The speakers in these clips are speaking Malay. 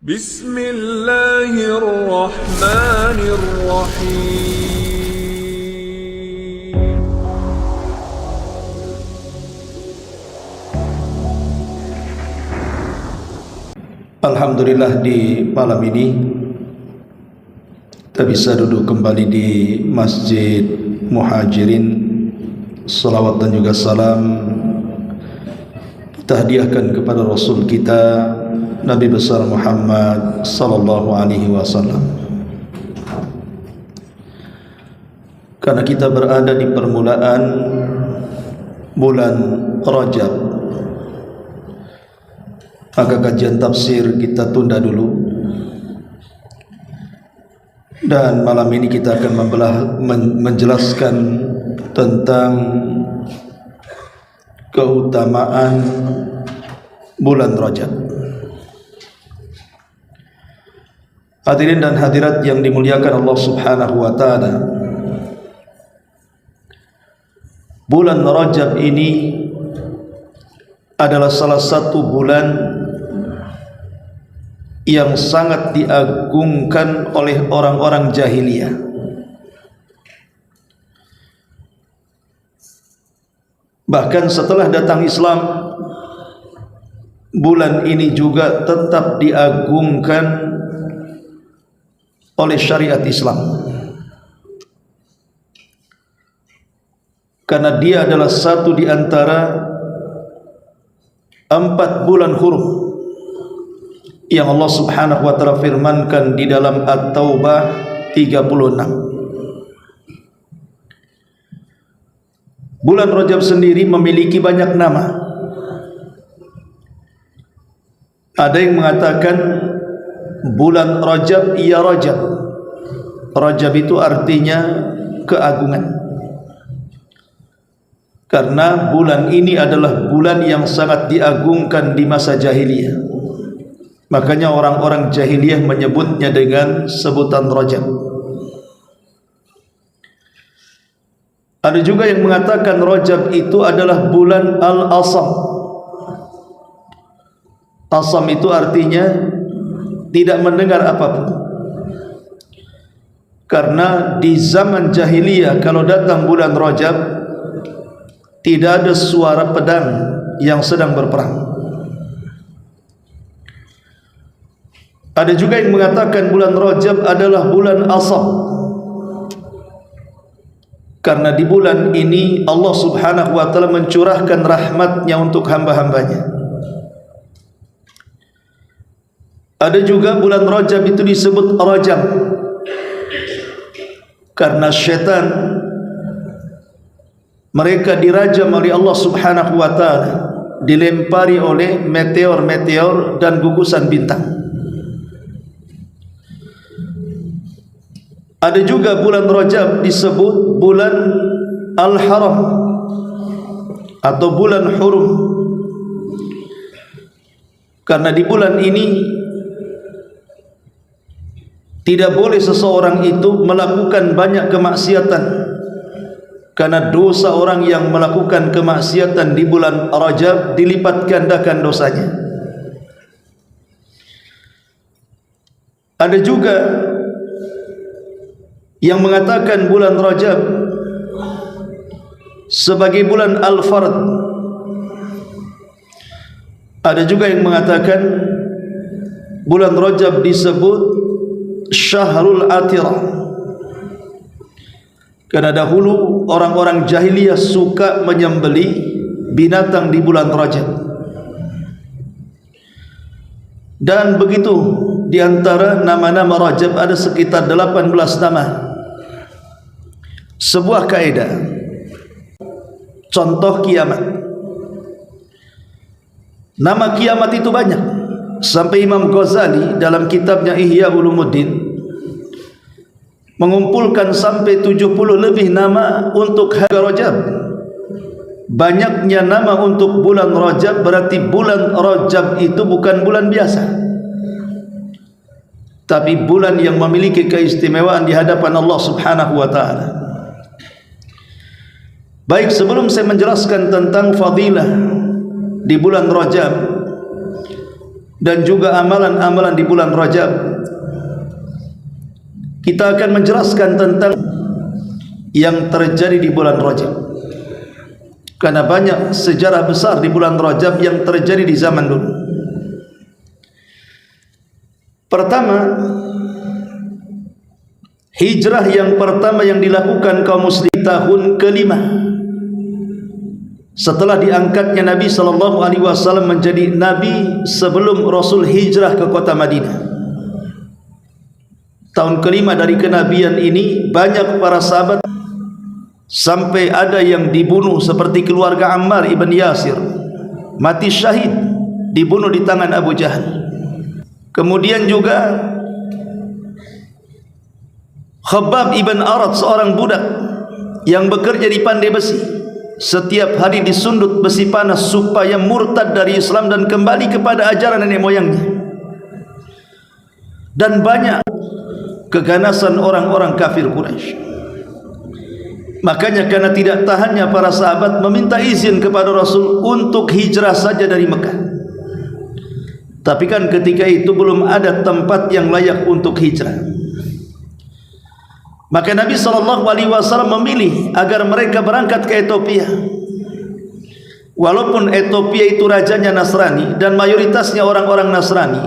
Bismillahirrahmanirrahim. Alhamdulillah, di malam ini kita bisa duduk kembali di Masjid Muhajirin. Salawat dan juga salam kita hadiahkan kepada Rasul kita Nabi besar Muhammad sallallahu alaihi wasallam. Karena kita berada di permulaan bulan Rajab, maka kajian tafsir kita tunda dulu. Dan malam ini kita akan menjelaskan tentang keutamaan bulan Rajab. Hadirin dan hadirat yang dimuliakan Allah Subhanahu wa taala, bulan Rajab ini adalah salah satu bulan yang sangat diagungkan oleh orang-orang jahiliyah. Bahkan setelah datang Islam, bulan ini juga tetap diagungkan oleh syariat Islam, karena dia adalah satu di antara 4 bulan huruf yang Allah Subhanahu wa taala firmankan di dalam At-Taubah 36. Bulan Rajab sendiri memiliki banyak nama. Ada yang mengatakan bulan Rajab ya Rajab. Rajab itu artinya keagungan, karena bulan ini adalah bulan yang sangat diagungkan di masa jahiliyah. Makanya orang-orang jahiliyah menyebutnya dengan sebutan Rajab. Ada juga yang mengatakan Rajab itu adalah bulan Al-Asam. Asam itu artinya tidak mendengar apapun. Karena di zaman jahiliyah kalau datang bulan Rajab, tidak ada suara pedang yang sedang berperang. Ada juga yang mengatakan bulan Rajab adalah bulan Asam, karena di bulan ini Allah Subhanahu wa taala mencurahkan rahmatnya untuk hamba-hambanya. Ada juga bulan Rajab itu disebut Rajam, karena syaitan mereka dirajam oleh Allah Subhanahu wa taala, dilempari oleh meteor-meteor dan gugusan bintang. Ada juga bulan Rajab disebut bulan Al-Haram atau bulan Hurum, karena di bulan ini tidak boleh seseorang itu melakukan banyak kemaksiatan, karena dosa orang yang melakukan kemaksiatan di bulan Rajab dilipat gandakan dosanya. Ada juga yang mengatakan bulan Rajab sebagai bulan Al-Fard. Ada juga yang mengatakan bulan Rajab disebut Syahrul Atirah, karena dahulu orang-orang jahiliyah suka menyembelih binatang di bulan Rajab. Dan begitu, di antara nama-nama Rajab ada sekitar 18 nama. Sebuah kaidah, contoh kiamat. Nama kiamat itu banyak, sampai Imam Ghazali dalam kitabnya Ihya Ulumuddin mengumpulkan sampai 70 lebih nama untuk hari Rajab. Banyaknya nama untuk bulan Rajab berarti bulan Rajab itu bukan bulan biasa, tapi bulan yang memiliki keistimewaan di hadapan Allah Subhanahu wa taala. Baik, sebelum saya menjelaskan tentang fadilah di bulan Rajab, dan juga amalan-amalan di bulan Rajab. Kita akan menjelaskan tentang yang terjadi di bulan Rajab, karena banyak sejarah besar di bulan Rajab yang terjadi di zaman dulu. Pertama, hijrah yang pertama yang dilakukan kaum muslim tahun kelima setelah diangkatnya Nabi SAW menjadi Nabi sebelum Rasul hijrah ke kota Madinah. Tahun kelima dari kenabian ini banyak para sahabat, sampai ada yang dibunuh seperti keluarga Ammar ibn Yasir, mati syahid, dibunuh di tangan Abu Jahal. Kemudian juga Khabbab ibn Arat, seorang budak yang bekerja di pandai besi, setiap hari disundut besi panas supaya murtad dari Islam dan kembali kepada ajaran nenek moyangnya. Dan banyak keganasan orang-orang kafir Quraisy. Makanya karena tidak tahannya para sahabat meminta izin kepada Rasul untuk hijrah saja dari Mekah. Tapi kan ketika itu belum ada tempat yang layak untuk hijrah. Maka Nabi SAW memilih agar mereka berangkat ke Ethiopia. Walaupun Ethiopia itu rajanya Nasrani dan mayoritasnya orang-orang Nasrani,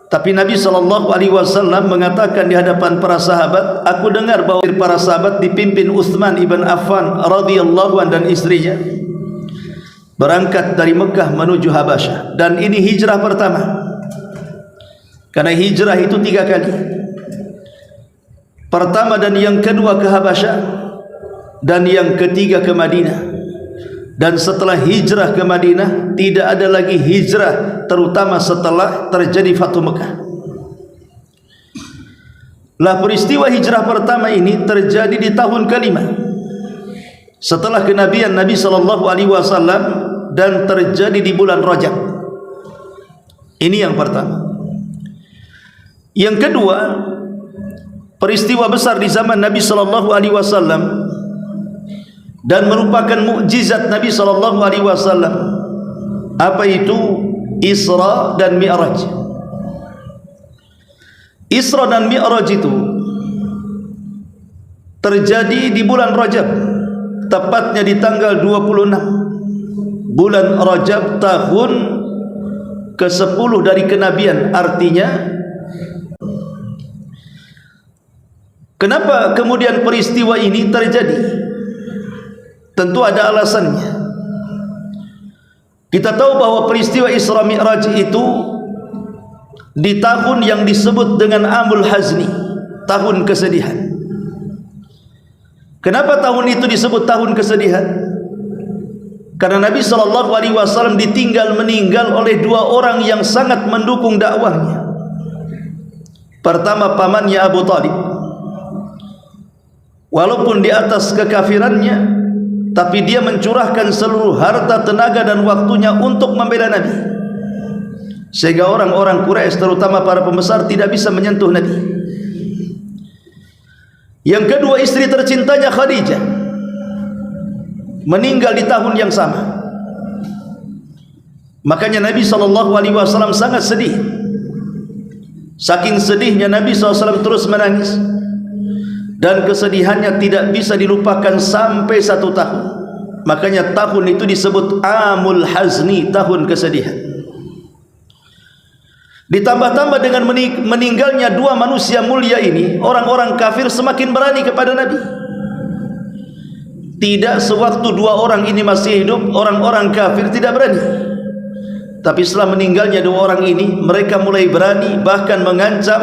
tapi Nabi SAW mengatakan di hadapan para sahabat, aku dengar bahwa para sahabat dipimpin Utsman ibn Affan radhiyallahu anhu dan istrinya berangkat dari Mekah menuju Habasyah, dan ini hijrah pertama. Karena hijrah itu 3 kali. Pertama dan yang kedua ke Habasyah, dan yang ketiga ke Madinah. Dan setelah hijrah ke Madinah tidak ada lagi hijrah, terutama setelah terjadi Fathu Mekah. Lah peristiwa hijrah pertama ini terjadi di tahun kelima setelah kenabian Nabi SAW, dan terjadi di bulan Rajab. Ini yang pertama. Yang kedua, peristiwa besar di zaman Nabi SAW dan merupakan mukjizat Nabi SAW. Apa itu? Isra dan Mi'raj. Isra dan Mi'raj itu terjadi di bulan Rajab, tepatnya di tanggal 26 bulan Rajab tahun ke-10 dari kenabian. Artinya, kenapa kemudian peristiwa ini terjadi? Tentu ada alasannya. Kita tahu bahwa peristiwa Isra Mi'raj itu di tahun yang disebut dengan Amul Hazni, tahun kesedihan. Kenapa tahun itu disebut tahun kesedihan? Karena Nabi SAW ditinggal meninggal oleh 2 orang yang sangat mendukung dakwahnya. Pertama, pamannya Abu Talib. Walaupun di atas kekafirannya, tapi dia mencurahkan seluruh harta, tenaga dan waktunya untuk membela Nabi, sehingga orang-orang Quraisy terutama para pembesar tidak bisa menyentuh Nabi. Yang kedua, istri tercintanya Khadijah meninggal di tahun yang sama. Makanya Nabi SAW sangat sedih. Saking sedihnya Nabi SAW terus menangis, dan kesedihannya tidak bisa dilupakan sampai 1 tahun. Makanya tahun itu disebut Amul Hazni, tahun kesedihan. Ditambah-tambah dengan meninggalnya 2 manusia mulia ini, orang-orang kafir semakin berani kepada Nabi. Tidak sewaktu 2 orang ini masih hidup, orang-orang kafir tidak berani. Tapi setelah meninggalnya 2 orang ini, mereka mulai berani, bahkan mengancam,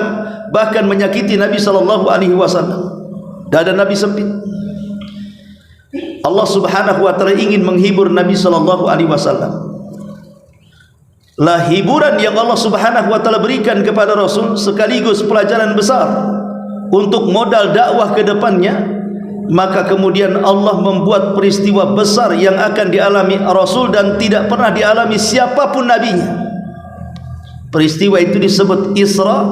bahkan menyakiti Nabi SAW. Dada Nabi sempit. Allah Subhanahu wa ta'ala ingin menghibur Nabi SAW. Lah hiburan yang Allah Subhanahu wa ta'ala berikan kepada Rasul sekaligus pelajaran besar untuk modal dakwah ke depannya. Maka kemudian Allah membuat peristiwa besar yang akan dialami Rasul dan tidak pernah dialami siapapun nabinya. Peristiwa itu disebut Isra,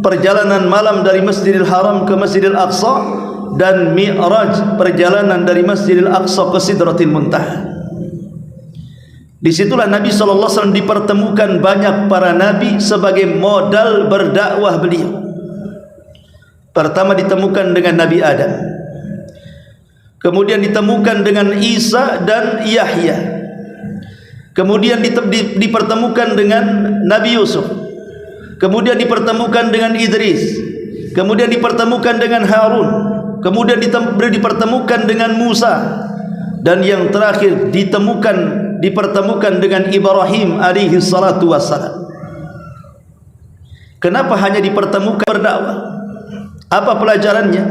perjalanan malam dari Masjidil Haram ke Masjidil Aqsa, dan Mi'raj, perjalanan dari Masjidil Aqsa ke Sidratil Muntaha. Disitulah Nabi SAW dipertemukan banyak para nabi sebagai modal berdakwah beliau. Pertama ditemukan dengan Nabi Adam, kemudian ditemukan dengan Isa dan Yahya, kemudian dipertemukan dengan Nabi Yusuf, kemudian dipertemukan dengan Idris, kemudian dipertemukan dengan Harun, kemudian dipertemukan dengan Musa, dan yang terakhir dipertemukan dengan Ibrahim alaihi salatu wassalam. Kenapa hanya dipertemukan berdakwah? Apa pelajarannya?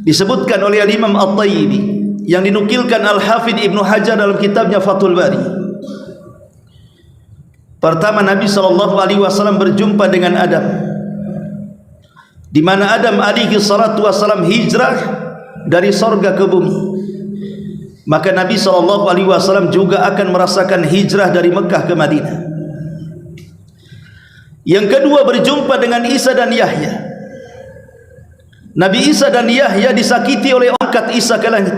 Disebutkan oleh Imam At-Tayyibi, yang dinukilkan Al-Hafidh Ibnu Hajar dalam kitabnya Fathul Bari. Pertama, Nabi SAW berjumpa dengan Adam, di mana Adam alaihi salatu wassalam hijrah dari sorga ke bumi. Maka Nabi SAW juga akan merasakan hijrah dari Mekah ke Madinah. Yang kedua, berjumpa dengan Isa dan Yahya. Nabi Isa dan Yahya disakiti oleh angkat Isa ke langit,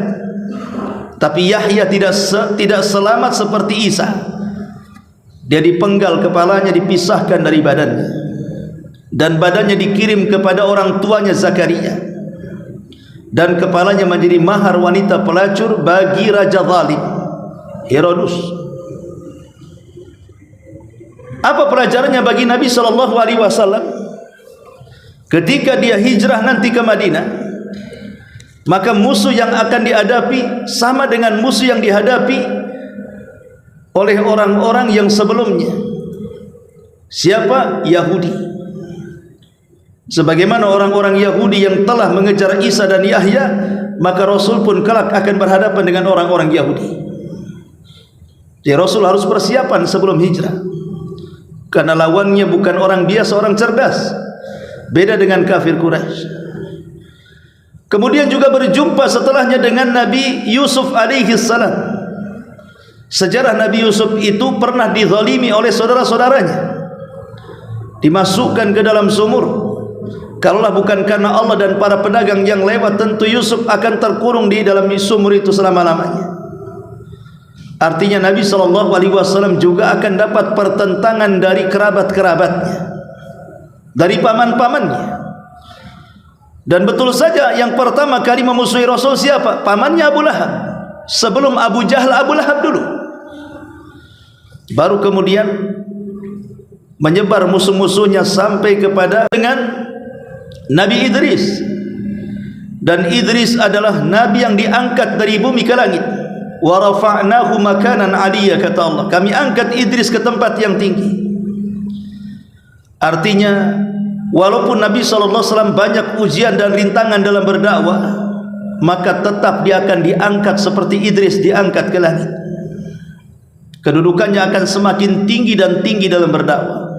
tapi Yahya tidak selamat seperti Isa. Dia dipenggal kepalanya, dipisahkan dari badannya, dan badannya dikirim kepada orang tuanya Zakaria, dan kepalanya menjadi mahar wanita pelacur bagi raja zalim Herodus. Apa pelajarannya bagi Nabi SAW? Ketika dia hijrah nanti ke Madinah, maka musuh yang akan dihadapi sama dengan musuh yang dihadapi oleh orang-orang yang sebelumnya. Siapa? Yahudi. Sebagaimana orang-orang Yahudi yang telah mengejar Isa dan Yahya, maka Rasul pun kelak akan berhadapan dengan orang-orang Yahudi. Jadi Rasul harus persiapan sebelum hijrah, karena lawannya bukan orang biasa, orang cerdas. Beda dengan kafir Quraisy. Kemudian juga berjumpa setelahnya dengan Nabi Yusuf alaihi salam. Sejarah Nabi Yusuf itu pernah dizalimi oleh saudara-saudaranya, dimasukkan ke dalam sumur. Kalaulah bukan karena Allah dan para pedagang yang lewat, tentu Yusuf akan terkurung di dalam sumur itu selama-lamanya. Artinya Nabi SAW juga akan dapat pertentangan dari kerabat-kerabatnya, dari paman-pamannya. Dan betul saja, yang pertama kali memusuhi Rasul siapa? Pamannya Abu Lahab. Sebelum Abu Jahal, Abu Lahab dulu. Baru kemudian menyebar musuh-musuhnya sampai kepada dengan Nabi Idris. Dan Idris adalah Nabi yang diangkat dari bumi ke langit. Wa rafa'nahu makanan 'aliyya, kata Allah, kami angkat Idris ke tempat yang tinggi. Artinya, walaupun Nabi SAW banyak ujian dan rintangan dalam berdakwah, maka tetap dia akan diangkat seperti Idris diangkat ke langit. Kedudukannya akan semakin tinggi dan tinggi dalam berdakwah.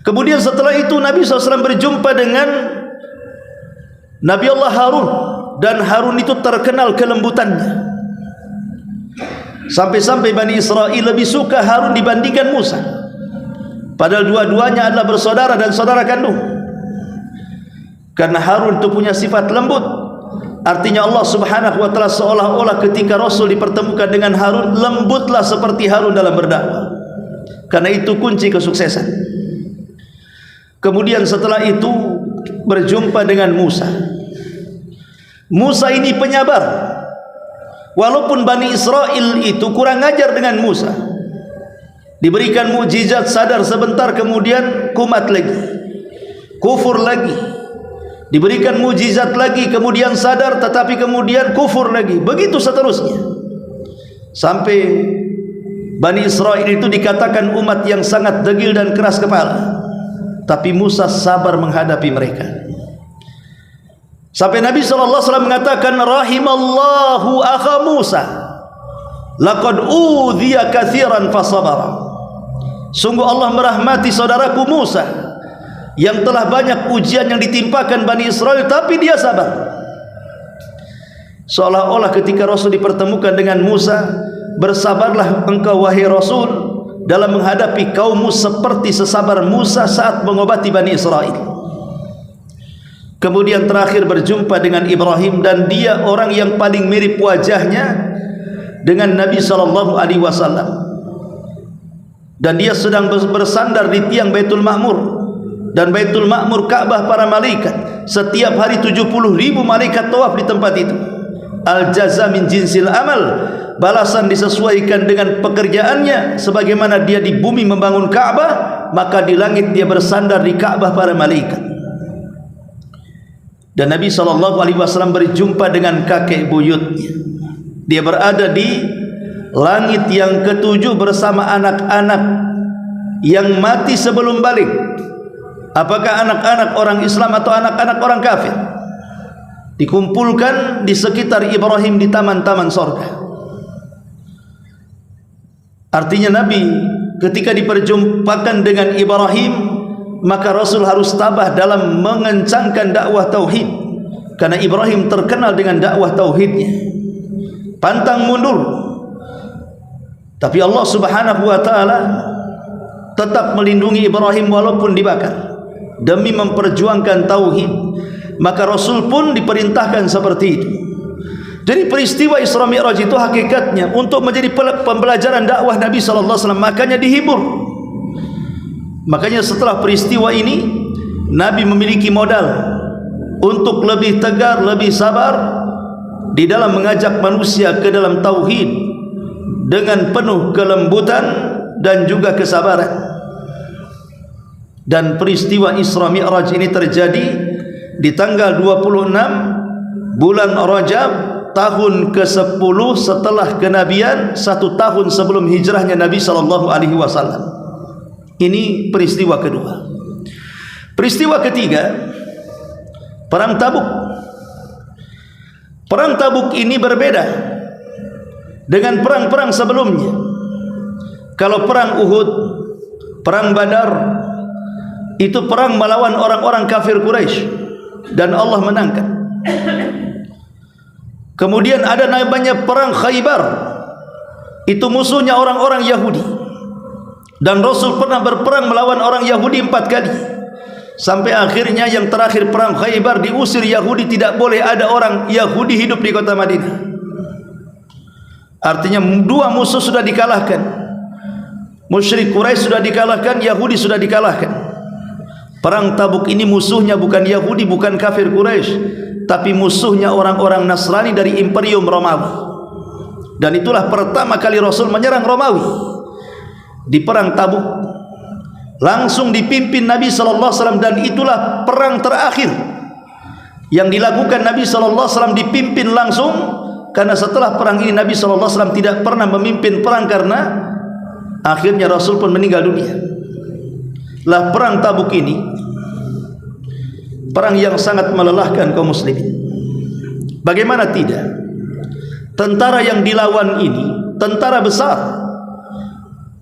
Kemudian setelah itu Nabi SAW berjumpa dengan Nabi Allah Harun, dan Harun itu terkenal kelembutannya. Sampai-sampai Bani Israel lebih suka Harun dibandingkan Musa, padahal dua-duanya adalah bersaudara dan saudara kandung. Karena Harun itu punya sifat lembut. Artinya Allah Subhanahu wa ta'ala seolah-olah ketika Rasul dipertemukan dengan Harun, lembutlah seperti Harun dalam berdakwah, karena itu kunci kesuksesan. Kemudian setelah itu berjumpa dengan Musa. Musa ini penyabar. Walaupun Bani Israel itu kurang ajar dengan Musa, diberikan mukjizat, sadar sebentar, kemudian kumat lagi, kufur lagi. Diberikan mukjizat lagi, kemudian sadar, tetapi kemudian kufur lagi. Begitu seterusnya, sampai Bani Israel itu dikatakan umat yang sangat degil dan keras kepala. Tapi Musa sabar menghadapi mereka. Sampai Nabi SAW mengatakan, rahimallahu akha Musa, laqad udhiya katsiran fasabara. Sungguh Allah merahmati saudaraku Musa, yang telah banyak ujian yang ditimpakan Bani Israel, tapi dia sabar. Seolah-olah ketika Rasul dipertemukan dengan Musa, bersabarlah engkau wahai Rasul dalam menghadapi kaummu seperti sesabar Musa saat mengobati Bani Israel. Kemudian terakhir berjumpa dengan Ibrahim, dan dia orang yang paling mirip wajahnya dengan Nabi SAW, dan dia sedang bersandar di tiang Baitul Ma'mur, dan Baitul Ma'mur Ka'bah para malaikat. Setiap hari 70.000 malaikat tawaf di tempat itu. Al jaza min jinsil amal, balasan disesuaikan dengan pekerjaannya. Sebagaimana dia di bumi membangun Ka'bah, maka di langit dia bersandar di Ka'bah para malaikat. Dan Nabi SAW berjumpa dengan kakek buyutnya. Dia berada di langit yang ketujuh bersama anak-anak yang mati sebelum balik. Apakah anak-anak orang Islam atau anak-anak orang kafir? Dikumpulkan di sekitar Ibrahim di taman-taman sorga. Artinya Nabi ketika diperjumpakan dengan Ibrahim, maka Rasul harus tabah dalam mengencangkan dakwah tauhid, karena Ibrahim terkenal dengan dakwah tauhidnya. Pantang mundur. Tapi Allah Subhanahu wa taala tetap melindungi Ibrahim walaupun dibakar demi memperjuangkan tauhid. Maka Rasul pun diperintahkan seperti itu. Jadi peristiwa Isra Mi'raj itu hakikatnya untuk menjadi pembelajaran dakwah Nabi sallallahu alaihi wasallam, makanya dihibur. Makanya setelah peristiwa ini Nabi memiliki modal untuk lebih tegar, lebih sabar di dalam mengajak manusia ke dalam tauhid dengan penuh kelembutan dan juga kesabaran. Dan peristiwa Isra Mi'raj ini terjadi di tanggal 26 bulan Rajab tahun ke-10 setelah kenabian, 1 tahun sebelum hijrahnya Nabi SAW. Ini peristiwa kedua. Peristiwa ketiga, Perang Tabuk. Perang Tabuk ini berbeda dengan perang-perang sebelumnya. Kalau perang Uhud, perang Badar, itu perang melawan orang-orang kafir Quraisy dan Allah menangkan. Kemudian ada namanya perang Khaybar, itu musuhnya orang-orang Yahudi, dan Rasul pernah berperang melawan orang Yahudi 4 kali, sampai akhirnya yang terakhir perang Khaybar diusir Yahudi, tidak boleh ada orang Yahudi hidup di kota Madinah. Artinya 2 musuh sudah dikalahkan. Musyrik Quraisy sudah dikalahkan, Yahudi sudah dikalahkan. Perang Tabuk ini musuhnya bukan Yahudi, bukan kafir Quraisy, tapi musuhnya orang-orang Nasrani dari Imperium Romawi. Dan itulah pertama kali Rasul menyerang Romawi di perang Tabuk. Langsung dipimpin Nabi SAW, dan itulah perang terakhir yang dilakukan Nabi SAW, dipimpin langsung. Karena setelah perang ini Nabi SAW tidak pernah memimpin perang, karena akhirnya Rasul pun meninggal dunia. Lah perang Tabuk ini perang yang sangat melelahkan kaum muslimin. Bagaimana tidak? Tentara yang dilawan ini tentara besar,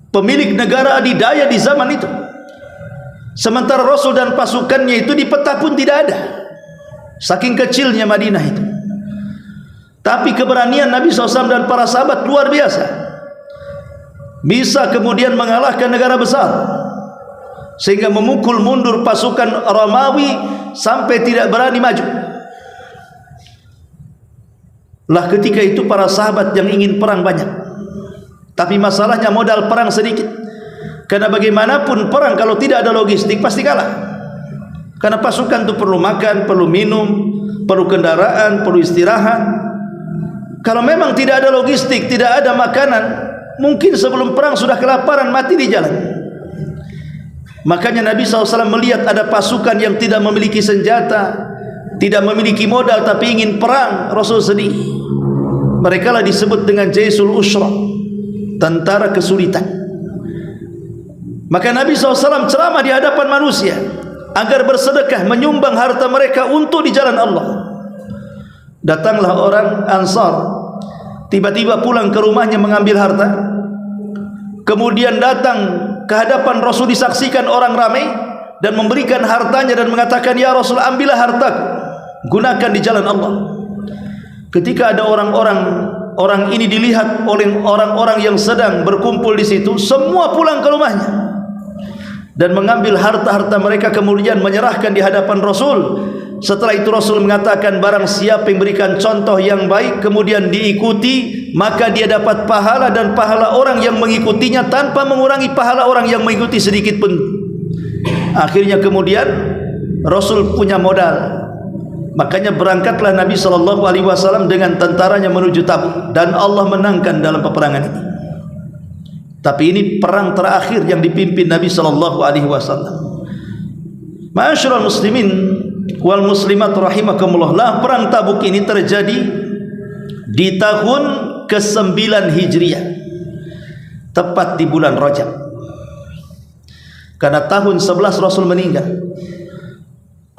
pemilik negara adidaya di zaman itu. Sementara Rasul dan pasukannya itu di peta pun tidak ada, saking kecilnya Madinah itu. Tapi keberanian Nabi SAW dan para sahabat luar biasa, bisa kemudian mengalahkan negara besar, sehingga memukul mundur pasukan Romawi sampai tidak berani maju. Lah ketika itu para sahabat yang ingin perang banyak, tapi masalahnya modal perang sedikit. Karena bagaimanapun perang kalau tidak ada logistik pasti kalah. Karena pasukan itu perlu makan, perlu minum, perlu kendaraan, perlu istirahat. Kalau memang tidak ada logistik, tidak ada makanan, mungkin sebelum perang sudah kelaparan, mati di jalan. Makanya Nabi SAW melihat ada pasukan yang tidak memiliki senjata, tidak memiliki modal, tapi ingin perang. Rasul sedih. Mereka lah disebut dengan Jaisul Usra, tentara kesulitan. Maka Nabi SAW ceramah di hadapan manusia agar bersedekah, menyumbang harta mereka untuk di jalan Allah. Datanglah orang Ansar, tiba-tiba pulang ke rumahnya mengambil harta. Kemudian datang ke hadapan Rasul, disaksikan orang ramai, dan memberikan hartanya dan mengatakan, "Ya Rasul, ambillah hartaku, gunakan di jalan Allah." Ketika ada orang ini dilihat oleh orang-orang yang sedang berkumpul di situ, semua pulang ke rumahnya dan mengambil harta-harta mereka, kemudian menyerahkan di hadapan Rasul. Setelah itu Rasul mengatakan, barang siapa yang berikan contoh yang baik kemudian diikuti, maka dia dapat pahala dan pahala orang yang mengikutinya tanpa mengurangi pahala orang yang mengikuti sedikit pun. Akhirnya kemudian Rasul punya modal. Makanya berangkatlah Nabi SAW dengan tentaranya menuju Tabuk, dan Allah menangkan dalam peperangan ini. Tapi ini perang terakhir yang dipimpin Nabi SAW. Ma'asyiral muslimin wal muslimat rahimakumullah, lah perang Tabuk ini terjadi di tahun ke-9 Hijriah, tepat di bulan Rajab. Karena tahun 11 Rasul meninggal.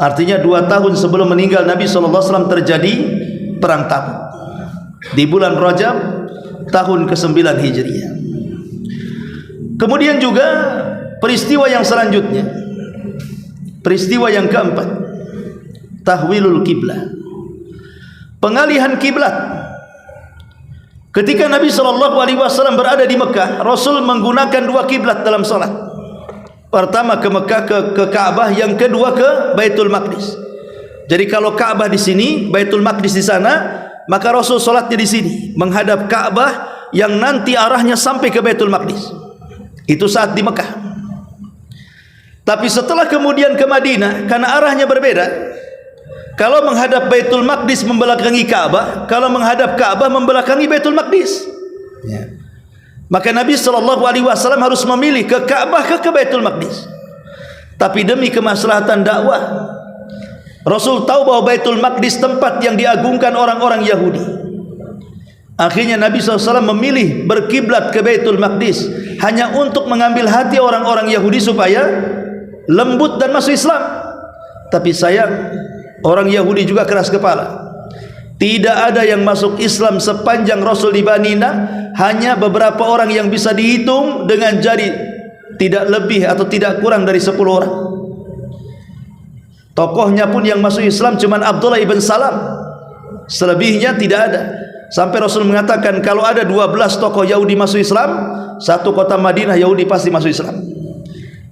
Artinya 2 tahun sebelum meninggal Nabi SAW terjadi perang Tabuk di bulan Rajab tahun ke-9 Hijriah. Kemudian juga peristiwa yang selanjutnya, peristiwa yang keempat, tahwilul kiblah, pengalihan kiblat. Ketika Nabi SAW berada di Mekah, Rasul menggunakan 2 kiblat dalam salat. Pertama ke Mekah, ke Ka'bah, yang kedua ke Baitul Maqdis. Jadi kalau Ka'bah di sini, Baitul Maqdis di sana, maka Rasul salatnya di sini menghadap Ka'bah yang nanti arahnya sampai ke Baitul Maqdis. Itu saat di Mekah. Tapi setelah kemudian ke Madinah, karena arahnya berbeda. Kalau menghadap Baitul Maqdis membelakangi Ka'bah, kalau menghadap Ka'bah membelakangi Baitul Maqdis. Ya. Maka Nabi SAW harus memilih ke Ka'bah ke Baitul Maqdis. Tapi demi kemaslahatan dakwah, Rasul tahu bahwa Baitul Maqdis tempat yang diagungkan orang-orang Yahudi. Akhirnya Nabi SAW memilih berkiblat ke Baitul Maqdis hanya untuk mengambil hati orang-orang Yahudi supaya lembut dan masuk Islam. Tapi sayang, orang Yahudi juga keras kepala. Tidak ada yang masuk Islam sepanjang Rasul di Madinah, hanya beberapa orang yang bisa dihitung dengan jari, tidak lebih atau tidak kurang dari 10 orang. Tokohnya pun yang masuk Islam cuma Abdullah ibn Salam, selebihnya tidak ada. Sampai Rasul mengatakan kalau ada 12 tokoh Yahudi masuk Islam, satu kota Madinah Yahudi pasti masuk Islam.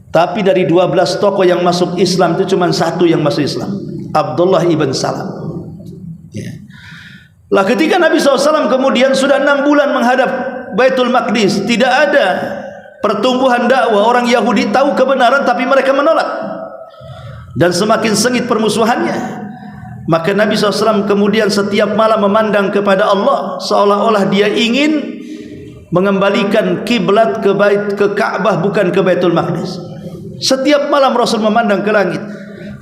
Tapi dari 12 tokoh yang masuk Islam itu cuma satu yang masuk Islam, Abdullah ibn Salam. Ya. Lah ketika Nabi SAW kemudian sudah 6 bulan menghadap Baitul Maqdis, tidak ada pertumbuhan dakwah. Orang Yahudi tahu kebenaran tapi mereka menolak, dan semakin sengit permusuhannya. Maka Nabi SAW kemudian setiap malam memandang kepada Allah, seolah-olah dia ingin mengembalikan kiblat ke Ka'bah, bukan ke Baitul Maqdis. Setiap malam Rasul memandang ke langit,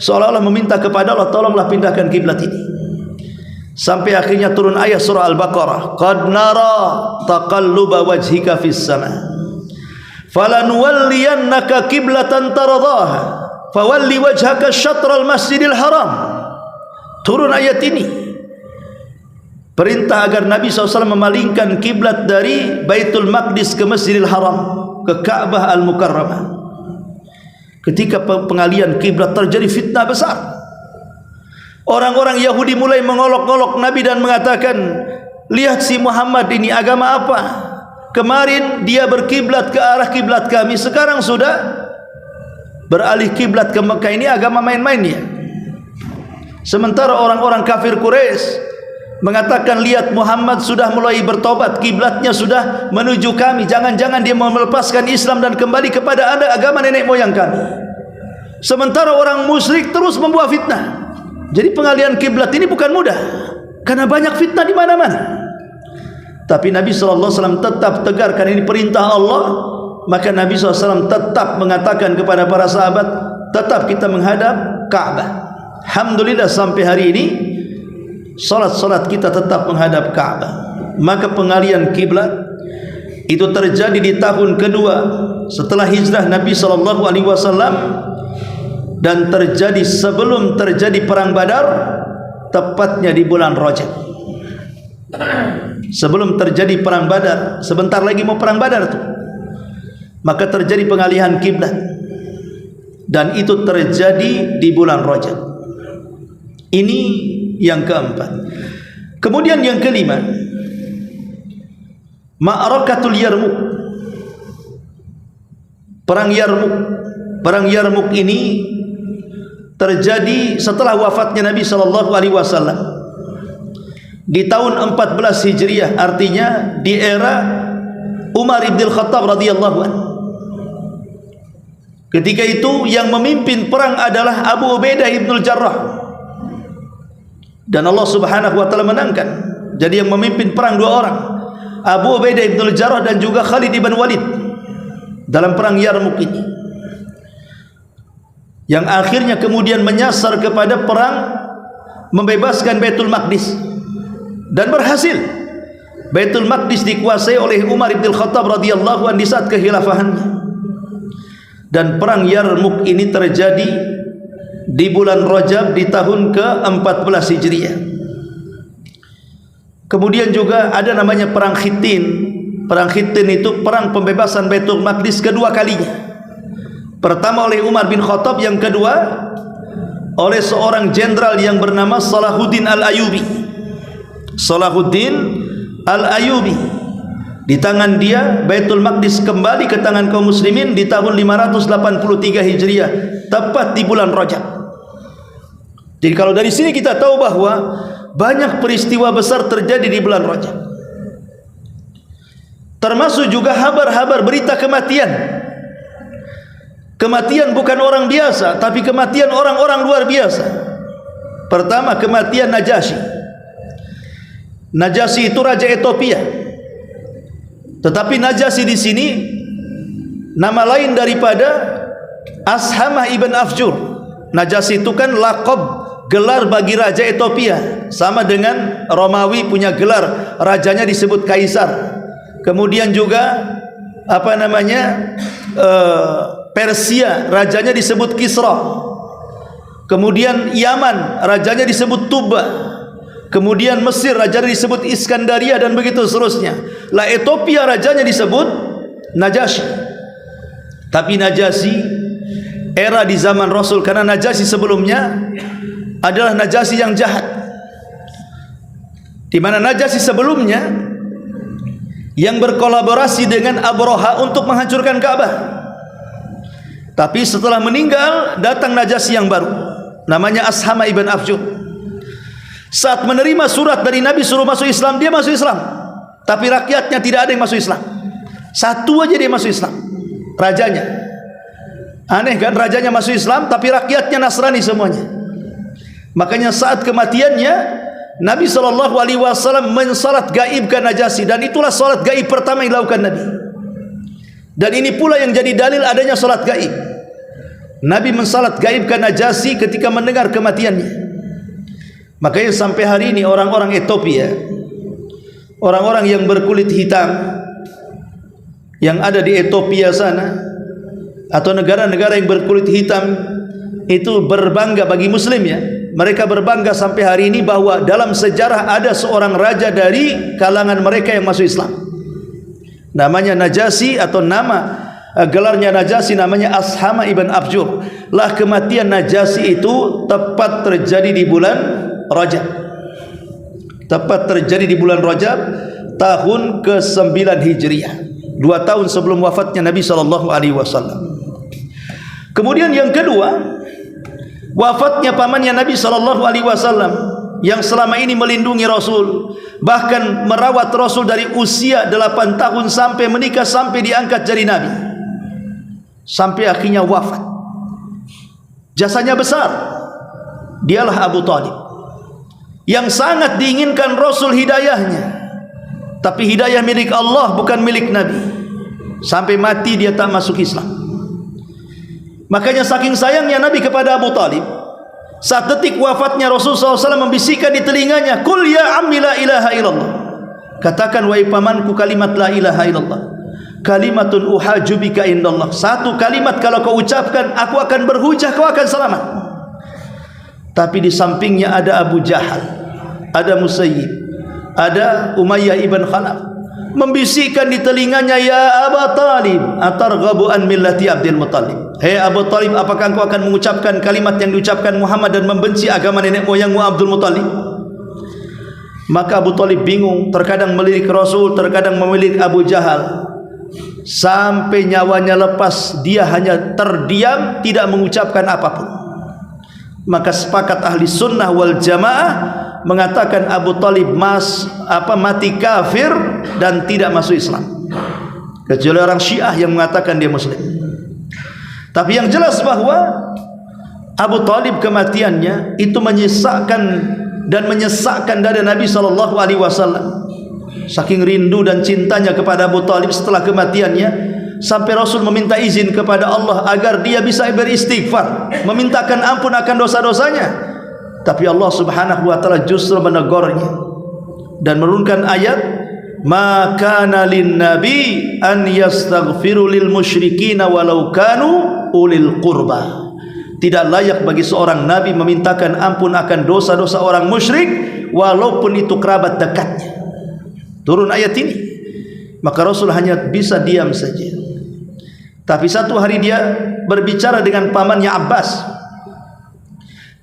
seolah-olah meminta kepada Allah, tolonglah pindahkan kiblat ini. Sampai akhirnya turun ayat surah Al-Baqarah, qad nara taqalluba wajhika fis sama falanuwalliyannaka qiblatan taradaha fawalli wajhaka syatral masjidil haram. Turun ayat ini, perintah agar Nabi SAW memalingkan kiblat dari Baitul Maqdis ke Masjidil Haram, ke Ka'bah Al-Mukarramah. Ketika pengalian kiblat terjadi fitnah besar. Orang-orang Yahudi mulai mengolok-olok Nabi dan mengatakan, lihat si Muhammad ini agama apa? Kemarin dia berkiblat ke arah kiblat kami, sekarang sudah beralih kiblat ke Mekah. Ini agama main-main ya. Sementara orang-orang kafir Quraisy mengatakan, lihat Muhammad sudah mulai bertobat, kiblatnya sudah menuju kami, jangan-jangan dia mau melepaskan Islam dan kembali kepada agama nenek moyang kami. Sementara orang musyrik terus membuat fitnah. Jadi pengalihan kiblat ini bukan mudah, karena banyak fitnah di mana-mana. Tapi Nabi SAW tetap tegarkan ini perintah Allah. Maka Nabi SAW tetap mengatakan kepada para sahabat, tetap kita menghadap Ka'bah. Alhamdulillah sampai hari ini salat-salat kita tetap menghadap Ka'bah. Maka pengalihan kiblat itu terjadi di tahun kedua setelah hijrah Nabi SAW, dan terjadi sebelum terjadi perang Badar, tepatnya di bulan Rajab. Sebelum terjadi perang Badar, sebentar lagi mau perang Badar tuh, maka terjadi pengalihan kiblat, dan itu terjadi di bulan Rajab. Ini yang keempat. Kemudian yang kelima, Ma'rakatul Yarmuk, perang Yarmuk. Perang Yarmuk ini terjadi setelah wafatnya Nabi sallallahu alaihi wasallam di tahun 14 Hijriah, artinya di era Umar bin Khattab radhiyallahu anhu. Ketika itu yang memimpin perang adalah Abu Ubaidah bin Jarrah, dan Allah Subhanahu wa taala menangkan. Jadi yang memimpin perang dua orang, Abu Ubaidah bin Jarrah dan juga Khalid bin Walid dalam perang Yarmuk ini, yang akhirnya kemudian menyasar kepada perang membebaskan Baitul Maqdis, dan berhasil. Baitul Maqdis dikuasai oleh Umar bin Khattab radhiyallahu anhu di saat kekhilafahannya. Dan perang Yarmuk ini terjadi di bulan Rajab di tahun ke-14 Hijriah. Kemudian juga ada namanya perang Hittin. Perang Hittin itu perang pembebasan Baitul Maqdis kedua kalinya. Pertama oleh Umar bin Khattab, yang kedua oleh seorang jenderal yang bernama Salahuddin Al-Ayyubi. Salahuddin Al-Ayyubi. Di tangan dia Baitul Maqdis kembali ke tangan kaum muslimin di tahun 583 Hijriah, tepat di bulan Rajab. Jadi kalau dari sini kita tahu bahwa banyak peristiwa besar terjadi di bulan Rajab. Termasuk juga habar-habar berita kematian. Kematian bukan orang biasa, tapi kematian orang-orang luar biasa. Pertama, kematian Najasyi. Najasyi itu raja Ethiopia. Tetapi Najasyi di sini nama lain daripada Ashamah ibn Afjur. Najasyi itu kan laqab, gelar bagi raja Ethiopia, sama dengan Romawi punya gelar, rajanya disebut kaisar. Kemudian juga Persia, rajanya disebut Kisra. Kemudian Yaman, rajanya disebut Tuba. Kemudian Mesir, rajanya disebut Iskandaria, dan begitu seterusnya. Lah Ethiopia rajanya disebut Najasyi. Tapi Najasyi era di zaman Rasul, karena Najasyi sebelumnya adalah Najasyi yang jahat, di mana Najasyi sebelumnya yang berkolaborasi dengan Abraha untuk menghancurkan Ka'bah. Tapi setelah meninggal datang Najasyi yang baru, namanya Ashamah ibn Afjur. Saat menerima surat dari Nabi suruh masuk Islam, dia masuk Islam. Tapi rakyatnya tidak ada yang masuk Islam. Satu aja dia masuk Islam, rajanya. Aneh kan, rajanya masuk Islam tapi rakyatnya Nasrani semuanya. Makanya saat kematiannya Nabi SAW mensalat gaibkan Najasyi, dan itulah salat gaib pertama yang dilakukan Nabi. Dan ini pula yang jadi dalil adanya salat gaib. Nabi mensalat gaibkan Najasyi ketika mendengar kematiannya. Makanya sampai hari ini orang-orang Ethiopia, orang-orang yang berkulit hitam yang ada di Ethiopia sana, atau negara-negara yang berkulit hitam itu berbangga, bagi muslim ya, mereka berbangga sampai hari ini bahwa dalam sejarah ada seorang raja dari kalangan mereka yang masuk Islam, namanya Najasyi, atau nama gelarnya Najasyi namanya Ashamah ibn Afjur. Lah kematian Najasyi itu tepat terjadi di bulan Rajab. Tepat terjadi di bulan Rajab tahun ke-9 Hijriah, 2 tahun sebelum wafatnya Nabi SAW. Kemudian yang kedua, wafatnya pamannya Nabi SAW yang selama ini melindungi Rasul, bahkan merawat Rasul dari usia 8 tahun sampai menikah, sampai diangkat jadi Nabi, sampai akhirnya wafat. Jasanya besar. Dialah Abu Talib, yang sangat diinginkan Rasul hidayahnya, tapi hidayah milik Allah, bukan milik Nabi. Sampai mati dia tak masuk Islam. Makanya saking sayangnya Nabi kepada Abu Talib, saat detik wafatnya Rasul SAW membisikkan di telinganya, "Qul ya ammi la ilaha illallah." Katakan wahai pamanku kalimat la ilaha illallah. Kalimatun uhaju bika indallah. Satu kalimat kalau kau ucapkan, aku akan berhujah, kau akan selamat. Tapi di sampingnya ada Abu Jahal, ada Musayyib, ada Umayyah ibn Khalaf, membisikkan di telinganya, "Ya Abu Talib, atarghabu an millati Abdul Muttalib." Hei Abu Talib, apakah engkau akan mengucapkan kalimat yang diucapkan Muhammad dan membenci agama nenek moyangmu Abdul Muttalib? Maka Abu Talib bingung, terkadang melirik Rasul, terkadang melirik Abu Jahal. Sampai nyawanya lepas, dia hanya terdiam, tidak mengucapkan apapun. Maka sepakat ahli sunnah wal jamaah mengatakan Abu Talib mati kafir dan tidak masuk Islam, kecuali orang Syiah yang mengatakan dia Muslim. Tapi yang jelas bahwa Abu Talib kematiannya itu menyesakkan dada Nabi SAW. Saking rindu dan cintanya kepada Abu Talib setelah kematiannya, sampai Rasul meminta izin kepada Allah agar dia bisa beristighfar, memintakan ampun akan dosa-dosanya. Tapi Allah Subhanahu wa taala justru menegurnya dan menurunkan ayat, "Ma kana lin nabi an yastaghfiru lil musyrikin walau kanu ulil qurba." Tidak layak bagi seorang nabi memintakan ampun akan dosa-dosa orang musyrik walaupun itu kerabat dekatnya. Turun ayat ini, maka Rasul hanya bisa diam saja. Tapi satu hari dia berbicara dengan pamannya Abbas,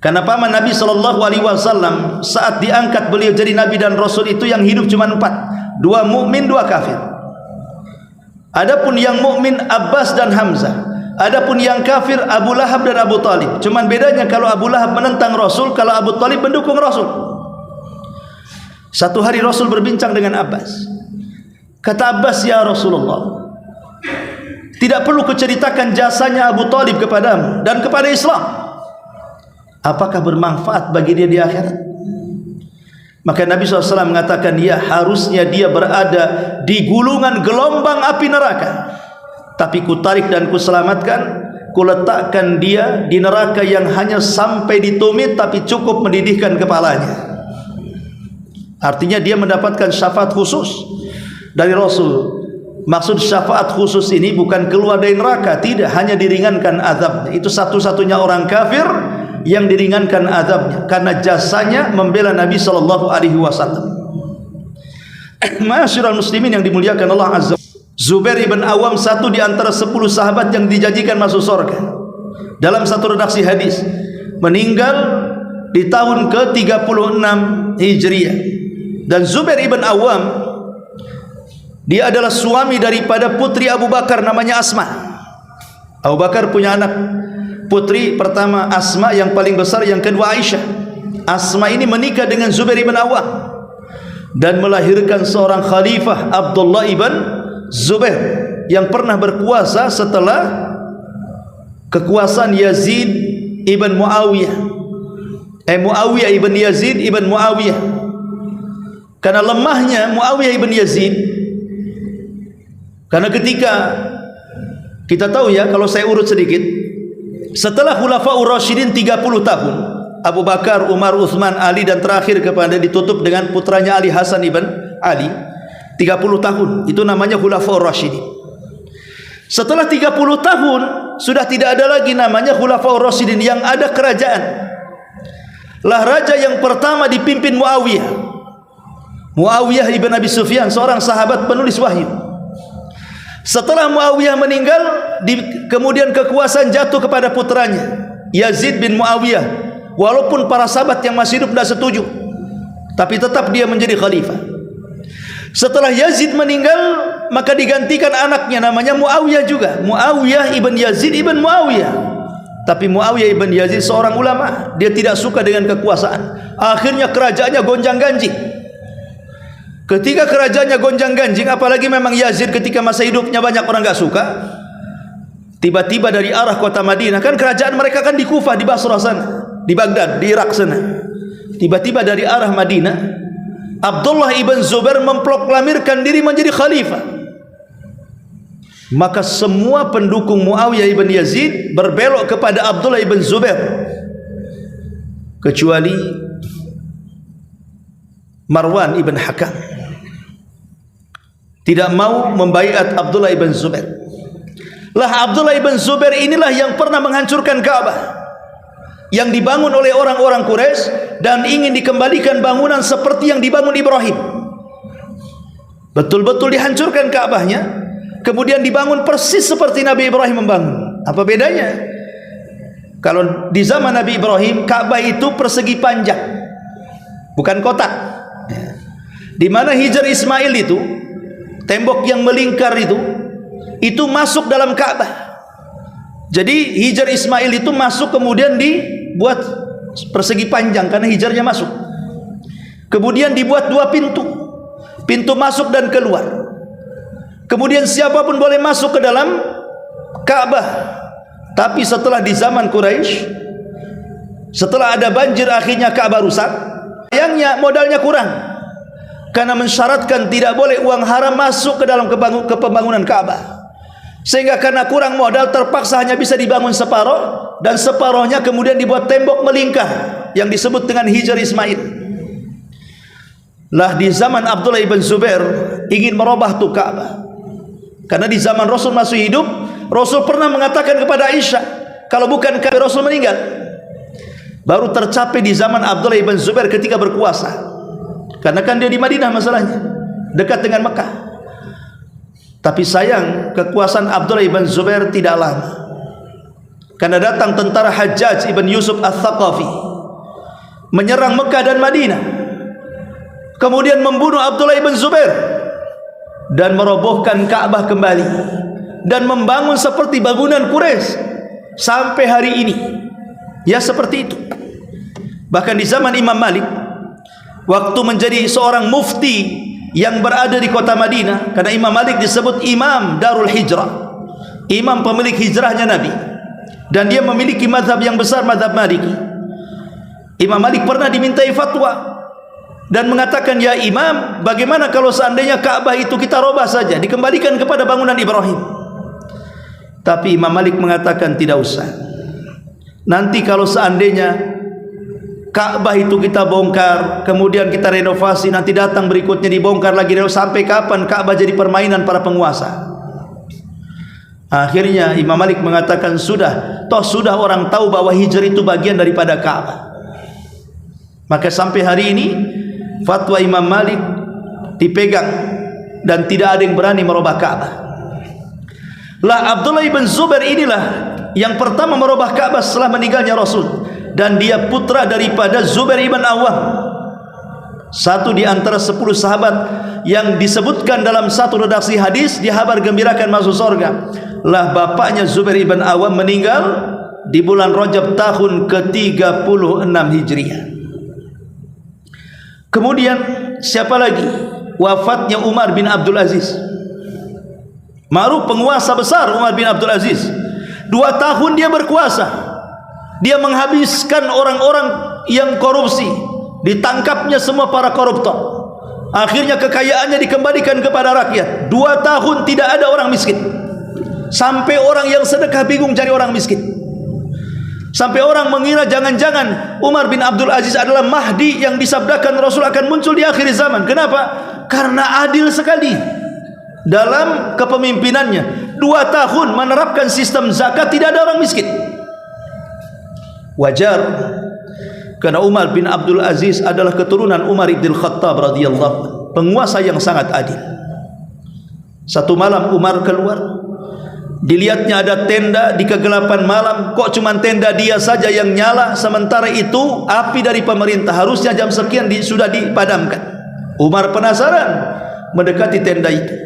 karena paman Nabi SAW saat diangkat beliau jadi Nabi dan Rasul itu yang hidup cuma 4, 2 mukmin, 2 kafir. Adapun yang mukmin Abbas dan Hamzah, adapun yang kafir Abu Lahab dan Abu Talib. Cuman bedanya kalau Abu Lahab menentang Rasul, kalau Abu Talib mendukung Rasul. Satu hari Rasul berbincang dengan Abbas. Kata Abbas, "Ya Rasulullah, tidak perlu kuceritakan jasanya Abu Talib kepadamu dan kepada Islam. Apakah bermanfaat bagi dia di akhirat?" Maka Nabi SAW mengatakan, "Ya, harusnya dia berada di gulungan gelombang api neraka, tapi kutarik dan kuselamatkan, kuletakkan dia di neraka yang hanya sampai di tumit tapi cukup mendidihkan kepalanya." Artinya dia mendapatkan syafaat khusus dari Rasul. Maksud syafaat khusus ini bukan keluar dari neraka, tidak, hanya diringankan azabnya. Itu satu-satunya orang kafir yang diringankan azabnya karena jasanya membela Nabi SAW. Ma'asyiral muslimin yang dimuliakan Allah Azza. Zubair ibn Awam, satu di antara 10 sahabat yang dijanjikan masuk surga. Dalam satu redaksi hadis, meninggal di tahun ke-36 Hijriah. Dan Zubair ibn Awam, dia adalah suami daripada putri Abu Bakar namanya Asma. Abu Bakar punya anak putri pertama Asma yang paling besar, yang kedua Aisyah. Asma ini menikah dengan Zubair ibn Awam dan melahirkan seorang khalifah, Abdullah ibn Zubair, yang pernah berkuasa setelah kekuasaan Yazid ibn Muawiyah. Muawiyah ibn Yazid ibn Muawiyah. Karena lemahnya Muawiyah ibn Yazid, karena ketika kita tahu ya, kalau saya urut sedikit, setelah Khulafaur Rasyidin 30 tahun, Abu Bakar, Umar, Utsman, Ali, dan terakhir kepada ditutup dengan putranya Ali, Hasan ibn Ali, 30 tahun, itu namanya Khulafaur Rasyidin. Setelah 30 tahun sudah tidak ada lagi namanya Khulafaur Rasyidin, yang ada kerajaan. Lah raja yang pertama dipimpin Muawiyah ibn Abi Sufyan, seorang sahabat penulis wahyu. Setelah Muawiyah meninggal, kemudian kekuasaan jatuh kepada putranya Yazid bin Muawiyah. Walaupun para sahabat yang masih hidup tidak setuju, tapi tetap dia menjadi khalifah. Setelah Yazid meninggal, maka digantikan anaknya namanya Muawiyah juga, Muawiyah ibn Yazid ibn Muawiyah. Tapi Muawiyah ibn Yazid seorang ulama, dia tidak suka dengan kekuasaan. Akhirnya kerajaannya gonjang-ganjing. Ketika kerajaannya gonjang-ganjing, apalagi memang Yazid ketika masa hidupnya banyak orang enggak suka. Tiba-tiba dari arah kota Madinah, kan kerajaan mereka kan di Kufah, di Basrah sana, di Baghdad, di Irak sana. Tiba-tiba dari arah Madinah, Abdullah ibn Zubair memproklamirkan diri menjadi khalifah. Maka semua pendukung Muawiyah ibn Yazid berbelok kepada Abdullah ibn Zubair, kecuali Marwan ibn Hakam. Tidak mau membaiat Abdullah ibn Zubair. Lah Abdullah ibn Zubair inilah yang pernah menghancurkan Ka'bah yang dibangun oleh orang-orang Quraisy dan ingin dikembalikan bangunan seperti yang dibangun Ibrahim. Betul-betul dihancurkan Ka'bahnya, kemudian dibangun persis seperti Nabi Ibrahim membangun. Apa bedanya? Kalau di zaman Nabi Ibrahim, Ka'bah itu persegi panjang, bukan kotak. Di mana Hijr Ismail itu, tembok yang melingkar itu masuk dalam Ka'bah. Jadi Hijr Ismail itu masuk, kemudian dibuat persegi panjang karena hijrahnya masuk. Kemudian dibuat 2 pintu, pintu masuk dan keluar. Kemudian siapapun boleh masuk ke dalam Ka'bah. Tapi setelah di zaman Quraisy, setelah ada banjir akhirnya Ka'bah rusak. Sayangnya modalnya kurang, karena mensyaratkan tidak boleh uang haram masuk ke dalam pembangunan Ka'bah. Sehingga karena kurang modal terpaksa hanya bisa dibangun separuh, dan separuhnya kemudian dibuat tembok melingkar yang disebut dengan Hijr Ismail. Lah di zaman Abdullah ibn Zubair ingin merubah tu Ka'bah. Karena di zaman Rasul masih hidup, Rasul pernah mengatakan kepada Aisyah, kalau bukan Ka'bah Rasul meninggal. Baru tercapai di zaman Abdullah ibn Zubair ketika berkuasa. Karena kan dia di Madinah masalahnya, dekat dengan Mekah. Tapi sayang, kekuasaan Abdullah ibn Zubair tidak lama. Karena datang tentara Hajjaj ibn Yusuf al-Thaqafi menyerang Mekah dan Madinah, kemudian membunuh Abdullah ibn Zubair dan merobohkan Ka'bah kembali dan membangun seperti bangunan Quraisy sampai hari ini. Ya seperti itu. Bahkan di zaman Imam Malik, waktu menjadi seorang mufti yang berada di kota Madinah, karena Imam Malik disebut Imam Darul Hijrah, imam pemilik hijrahnya Nabi, dan dia memiliki mazhab yang besar, mazhab Maliki. Imam Malik pernah dimintai fatwa dan mengatakan, ya Imam, bagaimana kalau seandainya Ka'bah itu kita robah saja, dikembalikan kepada bangunan Ibrahim? Tapi Imam Malik mengatakan tidak usah. Nanti kalau seandainya Ka'bah itu kita bongkar, kemudian kita renovasi, nanti datang berikutnya dibongkar lagi, sampai kapan Ka'bah jadi permainan para penguasa? Akhirnya Imam Malik mengatakan, sudah, toh sudah orang tahu bahwa Hijr itu bagian daripada Ka'bah. Maka sampai hari ini fatwa Imam Malik dipegang dan tidak ada yang berani merubah Ka'bah. Lah Abdullah ibn Zubair inilah yang pertama merubah Ka'bah setelah meninggalnya Rasul, dan dia putra daripada Zubair ibn Awam, satu di antara 10 sahabat yang disebutkan dalam satu redaksi hadis dihabar gembirakan masuk surga. Lah bapaknya Zubair ibn Awam meninggal di bulan Rajab tahun ke-36 Hijriah. Kemudian siapa lagi? Wafatnya Umar bin Abdul Aziz. Ma'ruf penguasa besar Umar bin Abdul Aziz. 2 tahun dia berkuasa. Dia menghabiskan orang-orang yang korupsi, ditangkapnya semua para koruptor. Akhirnya kekayaannya dikembalikan kepada rakyat. 2 tahun tidak ada orang miskin. Sampai orang yang sedekah bingung cari orang miskin. Sampai orang mengira jangan-jangan Umar bin Abdul Aziz adalah Mahdi yang disabdakan Rasul akan muncul di akhir zaman. Kenapa? Karena adil sekali dalam kepemimpinannya. 2 tahun menerapkan sistem zakat, tidak ada orang miskin. Wajar, karena Umar bin Abdul Aziz adalah keturunan Umar ibn Khattab radhiyallahu, penguasa yang sangat adil. Satu malam Umar keluar, dilihatnya ada tenda di kegelapan malam. Kok cuma tenda dia saja yang nyala, sementara itu api dari pemerintah harusnya jam sekian sudah dipadamkan. Umar penasaran, mendekati tenda itu.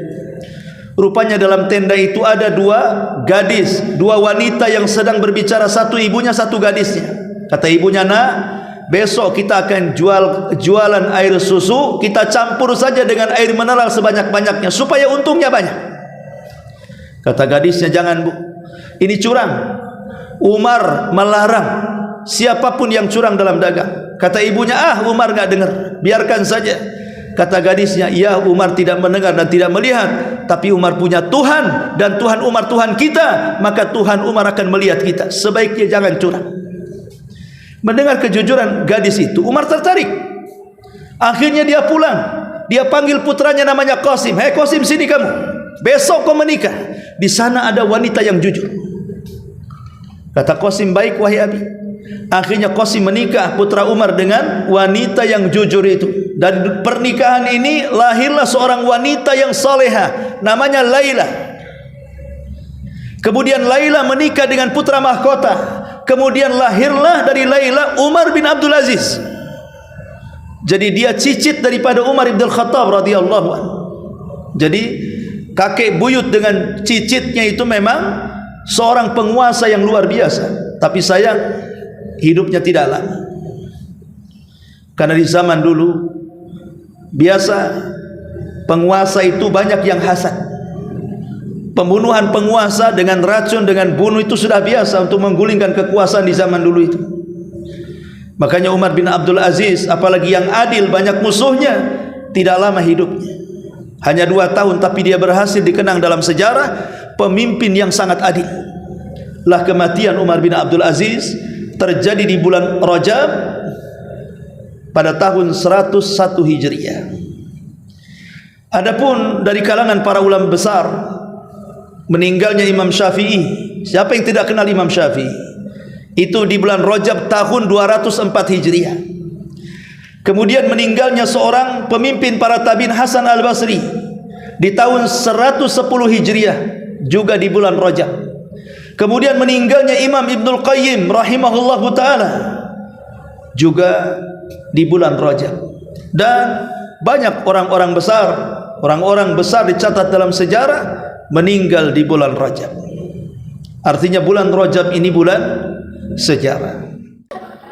Rupanya dalam tenda itu ada 2 gadis, 2 wanita yang sedang berbicara, satu ibunya, satu gadisnya. Kata ibunya, nak, besok kita akan jualan air susu, kita campur saja dengan air mineral sebanyak-banyaknya supaya untungnya banyak. Kata gadisnya, jangan bu, ini curang. Umar melarang siapapun yang curang dalam dagang. Kata ibunya, Umar gak dengar, biarkan saja. Kata gadisnya, ya Umar tidak mendengar dan tidak melihat, tapi Umar punya Tuhan, dan Tuhan Umar Tuhan kita, maka Tuhan Umar akan melihat kita. Sebaiknya jangan curang. Mendengar kejujuran gadis itu, Umar tertarik. Akhirnya dia pulang. Dia panggil putranya namanya Qasim. Hei Qasim, sini kamu. Besok kau menikah. Di sana ada wanita yang jujur. Kata Qasim, baik wahai abi. Akhirnya Qasim menikah putra Umar dengan wanita yang jujur itu. Dan pernikahan ini lahirlah seorang wanita yang salehah, namanya Laila. Kemudian Laila menikah dengan putra mahkota. Kemudian lahirlah dari Laila Umar bin Abdul Aziz. Jadi dia cicit daripada Umar bin Khattab radhiyallahu anhu. Jadi kakek buyut dengan cicitnya itu memang seorang penguasa yang luar biasa. Tapi sayang, hidupnya tidak lama. Karena di zaman dulu biasa penguasa itu banyak yang hasad. Pembunuhan penguasa dengan racun, dengan bunuh itu sudah biasa untuk menggulingkan kekuasaan di zaman dulu itu. Makanya Umar bin Abdul Aziz, apalagi yang adil, banyak musuhnya, tidak lama hidupnya, hanya 2 tahun, tapi dia berhasil dikenang dalam sejarah pemimpin yang sangat adil. Lah kematian Umar bin Abdul Aziz terjadi di bulan Rajab pada tahun 101 Hijriah. Adapun dari kalangan para ulama besar, meninggalnya Imam Syafi'i. Siapa yang tidak kenal Imam Syafi'i? Itu di bulan Rajab tahun 204 Hijriah. Kemudian meninggalnya seorang pemimpin para tabi'in, Hasan al-Basri, di tahun 110 Hijriah, juga di bulan Rajab. Kemudian meninggalnya Imam Ibnul Qayyim rahimahullahu ta'ala, juga di bulan Rajab. Dan banyak orang-orang besar dicatat dalam sejarah meninggal di bulan Rajab. Artinya bulan Rajab ini bulan sejarah.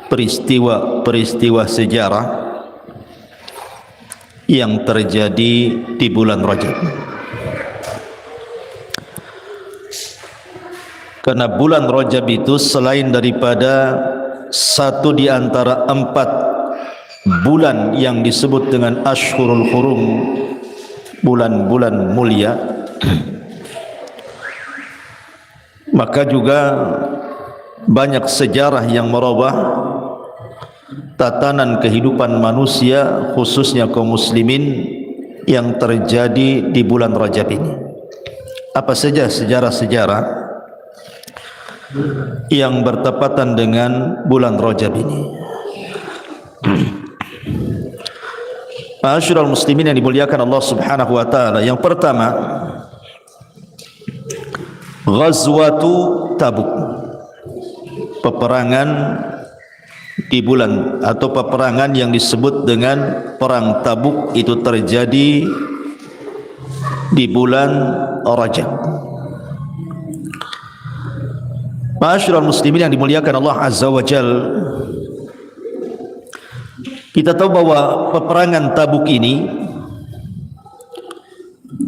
Peristiwa-peristiwa sejarah yang terjadi di bulan Rajab. Karena bulan Rajab itu selain daripada satu di antara 4 bulan yang disebut dengan Ashhurul Hurum, bulan-bulan mulia, maka juga banyak sejarah yang merubah tatanan kehidupan manusia, khususnya kaum muslimin, yang terjadi di bulan Rajab ini. Apa saja sejarah-sejarah yang bertepatan dengan bulan Rajab ini? Ma'asyiral muslimin yang dimuliakan Allah Subhanahu wa taala, yang pertama, Ghazwatu Tabuk, peperangan di bulan, atau peperangan yang disebut dengan perang Tabuk, itu terjadi di bulan Rajab. Ma'asyiral muslimin yang dimuliakan Allah Azza wa Jalla, kita tahu bahwa peperangan Tabuk ini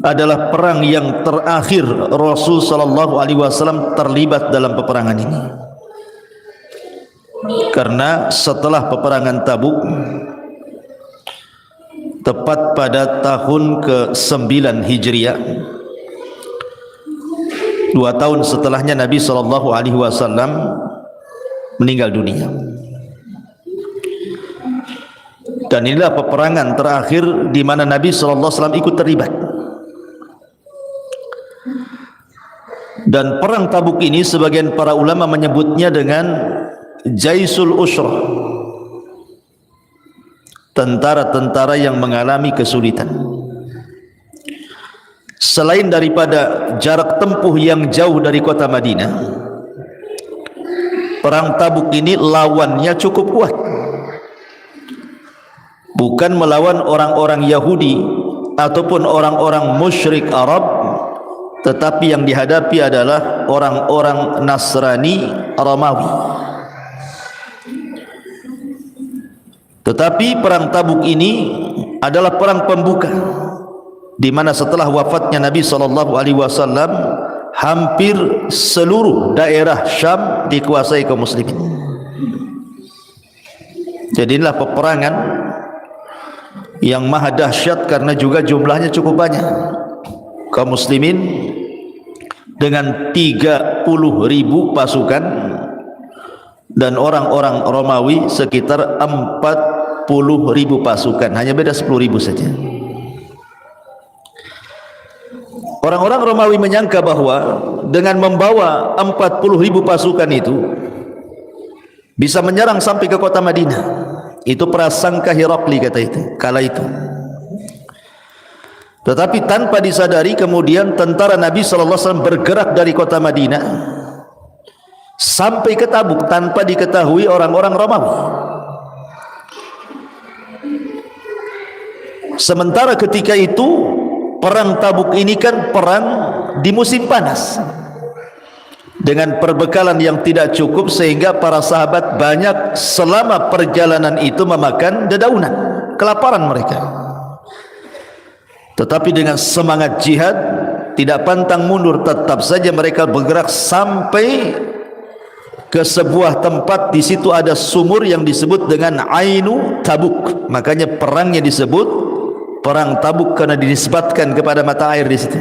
adalah perang yang terakhir Rasul sallallahu alaihi wasallam terlibat dalam peperangan ini. Karena setelah peperangan Tabuk, tepat pada tahun ke-9 Hijriah, 2 tahun setelahnya Nabi sallallahu alaihi wasallam meninggal dunia. Dan inilah peperangan terakhir di mana Nabi sallallahu alaihi wasallam ikut terlibat. Dan perang Tabuk ini sebagian para ulama menyebutnya dengan Jaisul Usrah, tentara-tentara yang mengalami kesulitan. Selain daripada jarak tempuh yang jauh dari kota Madinah, perang Tabuk ini lawannya cukup kuat. Bukan melawan orang-orang Yahudi ataupun orang-orang musyrik Arab, tetapi yang dihadapi adalah orang-orang Nasrani Romawi. Tetapi perang Tabuk ini adalah perang pembuka, di mana setelah wafatnya Nabi sallallahu alaihi wasallam, hampir seluruh daerah Syam dikuasai kaum muslimin. Jadi inilah peperangan yang maha dahsyat, karena juga jumlahnya cukup banyak. Kaum muslimin dengan 30.000 pasukan, dan orang-orang Romawi sekitar 40.000 pasukan, hanya beda 10.000 saja. Orang-orang Romawi menyangka bahwa dengan membawa 40.000 pasukan itu bisa menyerang sampai ke kota Madinah. Itu prasangka Herakli kala itu. Tetapi tanpa disadari, kemudian tentara Nabi sallallahu alaihi wasallam bergerak dari kota Madinah sampai ke Tabuk tanpa diketahui orang-orang Romawi. Sementara ketika itu perang Tabuk ini kan perang di musim panas, dengan perbekalan yang tidak cukup, sehingga para sahabat banyak selama perjalanan itu memakan dedaunan, kelaparan mereka. Tetapi dengan semangat jihad, tidak pantang mundur, tetap saja mereka bergerak sampai ke sebuah tempat. Di situ ada sumur yang disebut dengan Ainu Tabuk. Makanya perangnya disebut perang Tabuk karena dinisbatkan kepada mata air di situ.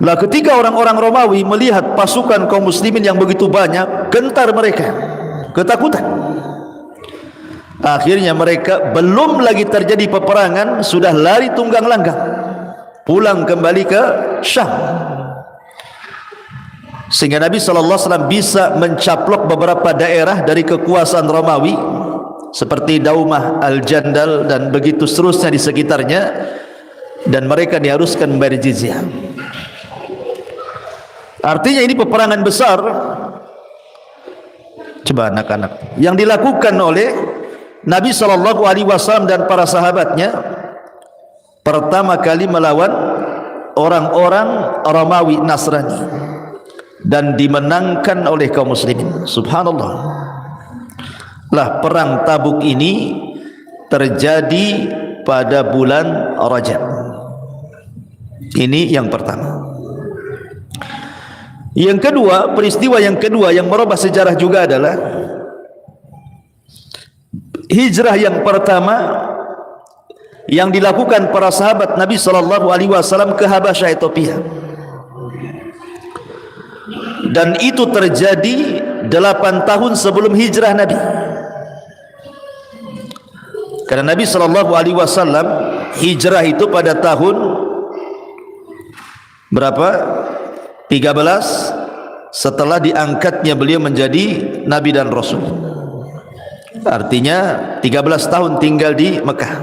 Nah, ketika orang-orang Romawi melihat pasukan kaum muslimin yang begitu banyak, gentar mereka, ketakutan. Akhirnya mereka belum lagi terjadi peperangan, sudah lari tunggang langgang pulang kembali ke Syam. Sehingga Nabi SAW bisa mencaplok beberapa daerah dari kekuasaan Romawi seperti Daumah, Al-Jandal dan begitu seterusnya di sekitarnya, dan mereka diharuskan membayar jizyah. Artinya ini peperangan besar. Coba anak-anak, yang dilakukan oleh Nabi SAW dan para sahabatnya pertama kali melawan orang-orang Romawi Nasrani dan dimenangkan oleh kaum muslimin. Subhanallah. Lah, perang Tabuk ini terjadi pada bulan Rajab. Ini yang pertama. Yang kedua, peristiwa yang kedua yang merubah sejarah juga adalah hijrah yang pertama yang dilakukan para sahabat Nabi SAW ke Habasyah, Ethiopia. Dan itu terjadi 8 tahun sebelum hijrah Nabi. Karena Nabi SAW hijrah itu pada tahun berapa? 13 setelah diangkatnya beliau menjadi Nabi dan Rasul. Artinya 13 tahun tinggal di Mekah.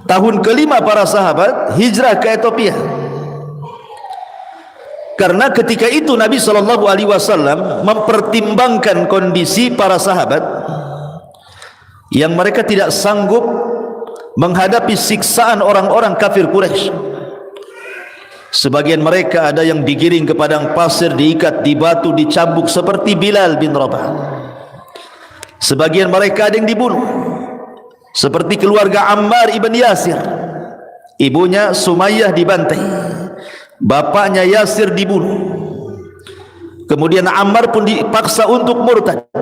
Tahun kelima para sahabat hijrah ke Ethiopia. Karena ketika itu Nabi SAW mempertimbangkan kondisi para sahabat yang mereka tidak sanggup menghadapi siksaan orang-orang kafir Quraisy. Sebagian mereka ada yang digiring ke padang pasir, diikat di batu, dicambuk seperti Bilal bin Rabah. Sebagian mereka ada yang dibunuh, seperti keluarga Ammar ibn Yasir. Ibunya Sumayyah dibantai, bapaknya Yasir dibunuh. Kemudian Ammar pun dipaksa untuk murtad.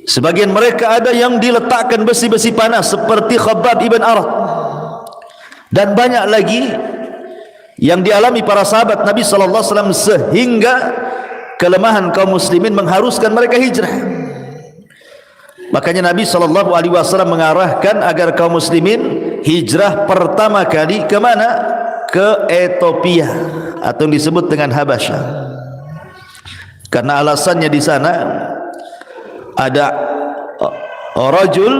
Sebagian mereka ada yang diletakkan besi-besi panas seperti Khabbab ibn Arat. Dan banyak lagi yang dialami para sahabat Nabi SAW sehingga kelemahan kaum muslimin mengharuskan mereka hijrah. Makanya Nabi SAW mengarahkan agar kaum muslimin hijrah pertama kali ke mana? Ke Ethiopia atau yang disebut dengan Habasyah. Karena alasannya di sana ada rajul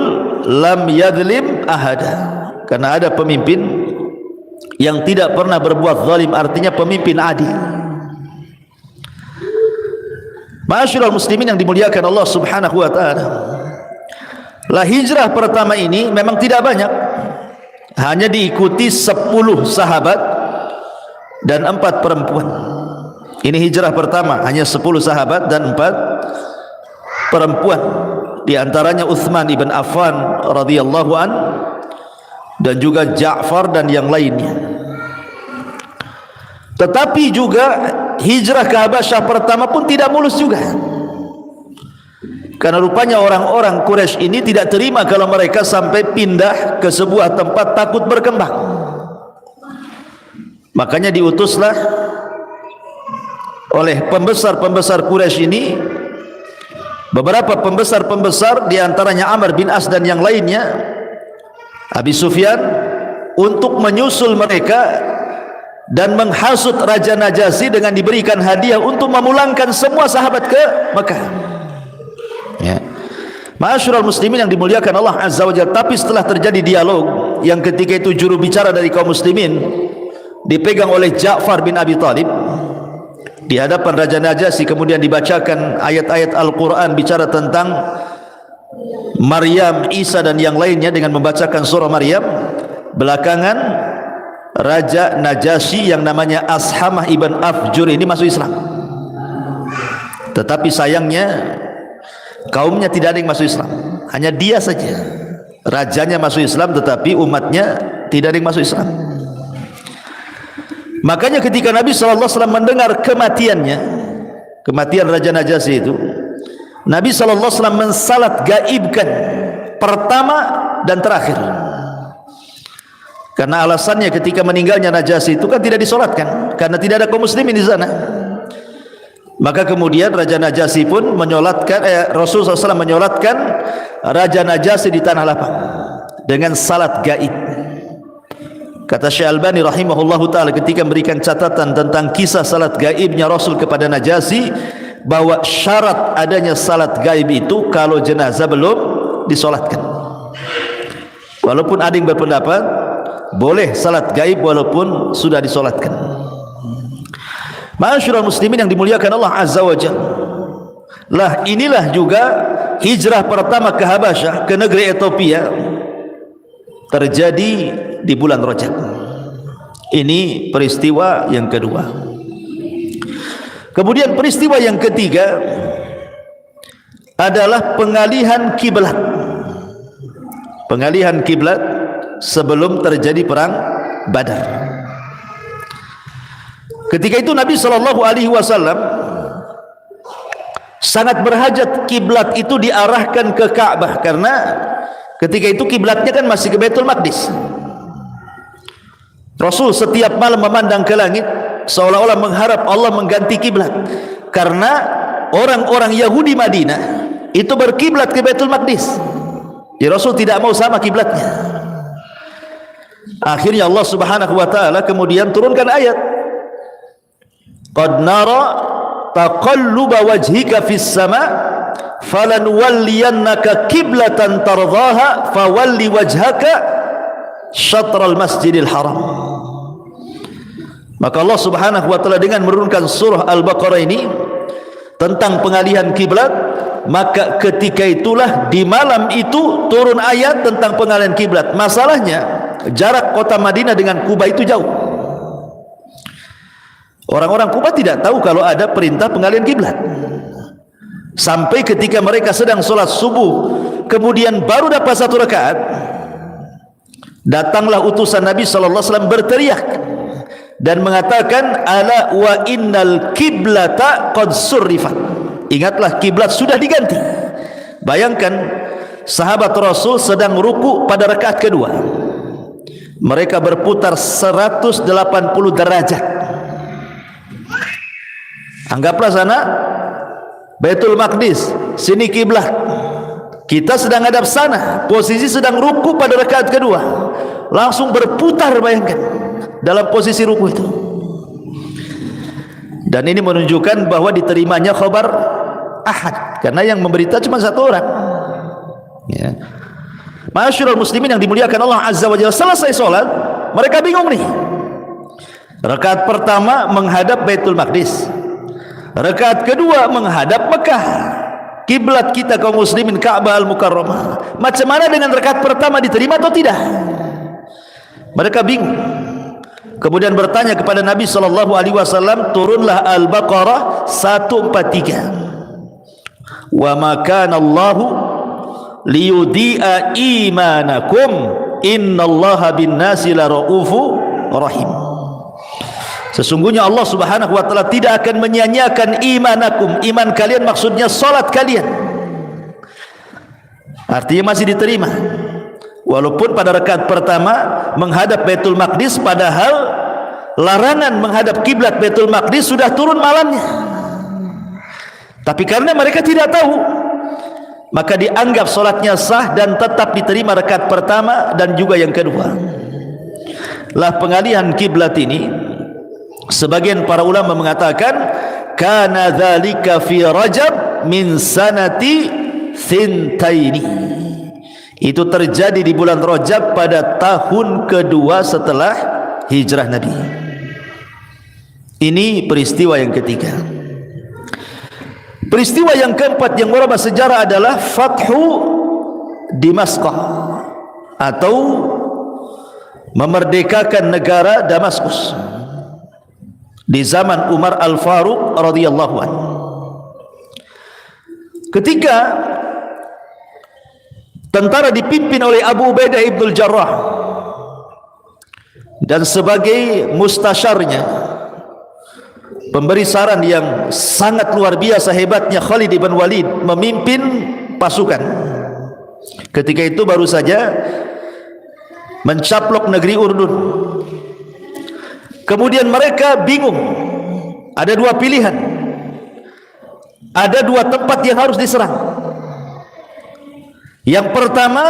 lam yadlim ahada. Karena ada pemimpin yang tidak pernah berbuat zalim, artinya pemimpin adil. Ma'asyiral muslimin yang dimuliakan Allah Subhanahu wa taala. Lah, hijrah pertama ini memang tidak banyak. Hanya diikuti 10 sahabat dan 4 perempuan. Ini hijrah pertama, hanya 10 sahabat dan 4 perempuan. Di antaranya Utsman ibn Affan radhiyallahu an dan juga Ja'far dan yang lainnya. Tetapi juga hijrah ke Habasyah pertama pun tidak mulus juga. Karena rupanya orang-orang Quraisy ini tidak terima kalau mereka sampai pindah ke sebuah tempat takut berkembang. Makanya diutuslah oleh pembesar-pembesar Quraisy ini beberapa pembesar-pembesar, di antaranya Amr bin As dan yang lainnya, Abi Sufyan, untuk menyusul mereka dan menghasut Raja Najasyi dengan diberikan hadiah untuk memulangkan semua sahabat ke Mekah. Ya. Ma'asyiral muslimin yang dimuliakan Allah Azza wa Jalla. Tapi setelah terjadi dialog yang ketika itu juru bicara dari kaum muslimin dipegang oleh Ja'far bin Abi Thalib di hadapan Raja Najasyi, kemudian dibacakan ayat-ayat Al-Quran bicara tentang Maryam, Isa dan yang lainnya dengan membacakan surah Maryam. Belakangan Raja Najasyi yang namanya Ashamah ibn Afjur ini masuk Islam. Tetapi sayangnya kaumnya tidak ada yang masuk Islam, hanya dia saja. Rajanya masuk Islam tetapi umatnya tidak ada yang masuk Islam. Makanya ketika Nabi SAW mendengar kematiannya, kematian Raja Najasyi itu, Nabi SAW mensalat gaibkan pertama dan terakhir. Karena alasannya ketika meninggalnya Najasyi itu kan tidak disolatkan, karena tidak ada kaum muslimin di sana. Maka kemudian Raja Najasyi pun menyolatkan, Rasulullah SAW menyolatkan Raja Najasyi di tanah lapang dengan salat gaib. Kata Syekh Albani rahimahullahu ta'ala ketika memberikan catatan tentang kisah salat gaibnya Rasul kepada Najasyi, bahwa syarat adanya salat gaib itu kalau jenazah belum disolatkan. Walaupun ada yang berpendapat boleh salat gaib walaupun sudah disolatkan. Ma'asyiral muslimin yang dimuliakan Allah Azza wa Jalla, lah inilah juga hijrah pertama ke Habasyah, ke negeri Ethiopia, terjadi di bulan Rajab. Ini peristiwa yang kedua. Kemudian peristiwa yang ketiga adalah pengalihan kiblat. Pengalihan kiblat sebelum terjadi perang Badar. Ketika itu Nabi SAW sangat berhajat kiblat itu diarahkan ke Ka'bah, karena ketika itu kiblatnya kan masih ke Baitul Maqdis. Rasul setiap malam memandang ke langit seolah-olah mengharap Allah mengganti kiblat, karena orang-orang Yahudi Madinah itu berkiblat ke Baitul Maqdis. Ya, Rasul tidak mau sama kiblatnya. Akhirnya Allah Subhanahu wa taala kemudian turunkan ayat, qad nara taqalluba wajhika fis sama falanwalliyannaka qiblatan tardaha fawalli wajhaka syatral masjidil haram. Maka Allah Subhanahu wa taala dengan menurunkan surah Al-Baqarah ini tentang pengalihan kiblat, maka ketika itulah di malam itu turun ayat tentang pengalihan kiblat. Masalahnya jarak kota Madinah dengan Kuba itu jauh. Orang-orang Kuba tidak tahu kalau ada perintah pengalihan kiblat. Sampai ketika mereka sedang sholat subuh, kemudian baru dapat 1 rakaat, datanglah utusan Nabi SAW berteriak dan mengatakan, ala wa innal kiblata qad surrifat. Ingatlah, kiblat sudah diganti. Bayangkan sahabat Rasul sedang ruku pada rakaat kedua, mereka berputar 180 derajat. Anggaplah sana Baitul Maqdis, sini kiblat. Kita sedang hadap sana, posisi sedang ruku pada rakaat kedua, langsung berputar, bayangkan, dalam posisi ruku itu. Dan ini menunjukkan bahwa diterimanya khabar ahad, karena yang memberita cuma 1 orang. Ya. Ma'asyiral muslimin yang dimuliakan Allah Azza wa Jalla, selesai sholat mereka bingung nih. Rakaat pertama menghadap Baitul Maqdis, rakaat kedua menghadap Mekah, kiblat kita kaum muslimin Ka'bah Al-Mukarramah. Macam mana dengan rakaat pertama, diterima atau tidak? Mereka bingung. Kemudian bertanya kepada Nabi SAW, turunlah Al-Baqarah 143. Wa ma kana Allahu liyudhi'a imanakum innallaha bin-nasi lara'ufu rahim. Sesungguhnya Allah Subhanahu wa taala tidak akan menyia-nyiakan imanakum. Iman kalian maksudnya salat kalian. Artinya masih diterima. Walaupun pada rakaat pertama menghadap Baitul Maqdis, padahal larangan menghadap kiblat Baitul Maqdis sudah turun malamnya. Tapi karena mereka tidak tahu, maka dianggap salatnya sah dan tetap diterima rakaat pertama dan juga yang kedua. Lah pengalihan kiblat ini, sebagian para ulama mengatakan kana dzalika fi Rajab min sanati thintaini. Itu terjadi di bulan Rajab pada tahun kedua setelah hijrah Nabi. Ini peristiwa yang ketiga. Peristiwa yang keempat yang merubah sejarah adalah Fathu Damaskus atau memerdekakan negara Damaskus di zaman Umar Al-Faruq radhiyallahu anhu. Ketika tentara dipimpin oleh Abu Ubaidah ibn Jarrah dan sebagai mustasyarnya, pemberi saran yang sangat luar biasa hebatnya, Khalid ibn Walid memimpin pasukan. Ketika itu baru saja mencaplok negeri Urdun. Kemudian mereka bingung, ada dua pilihan, ada dua tempat yang harus diserang. Yang pertama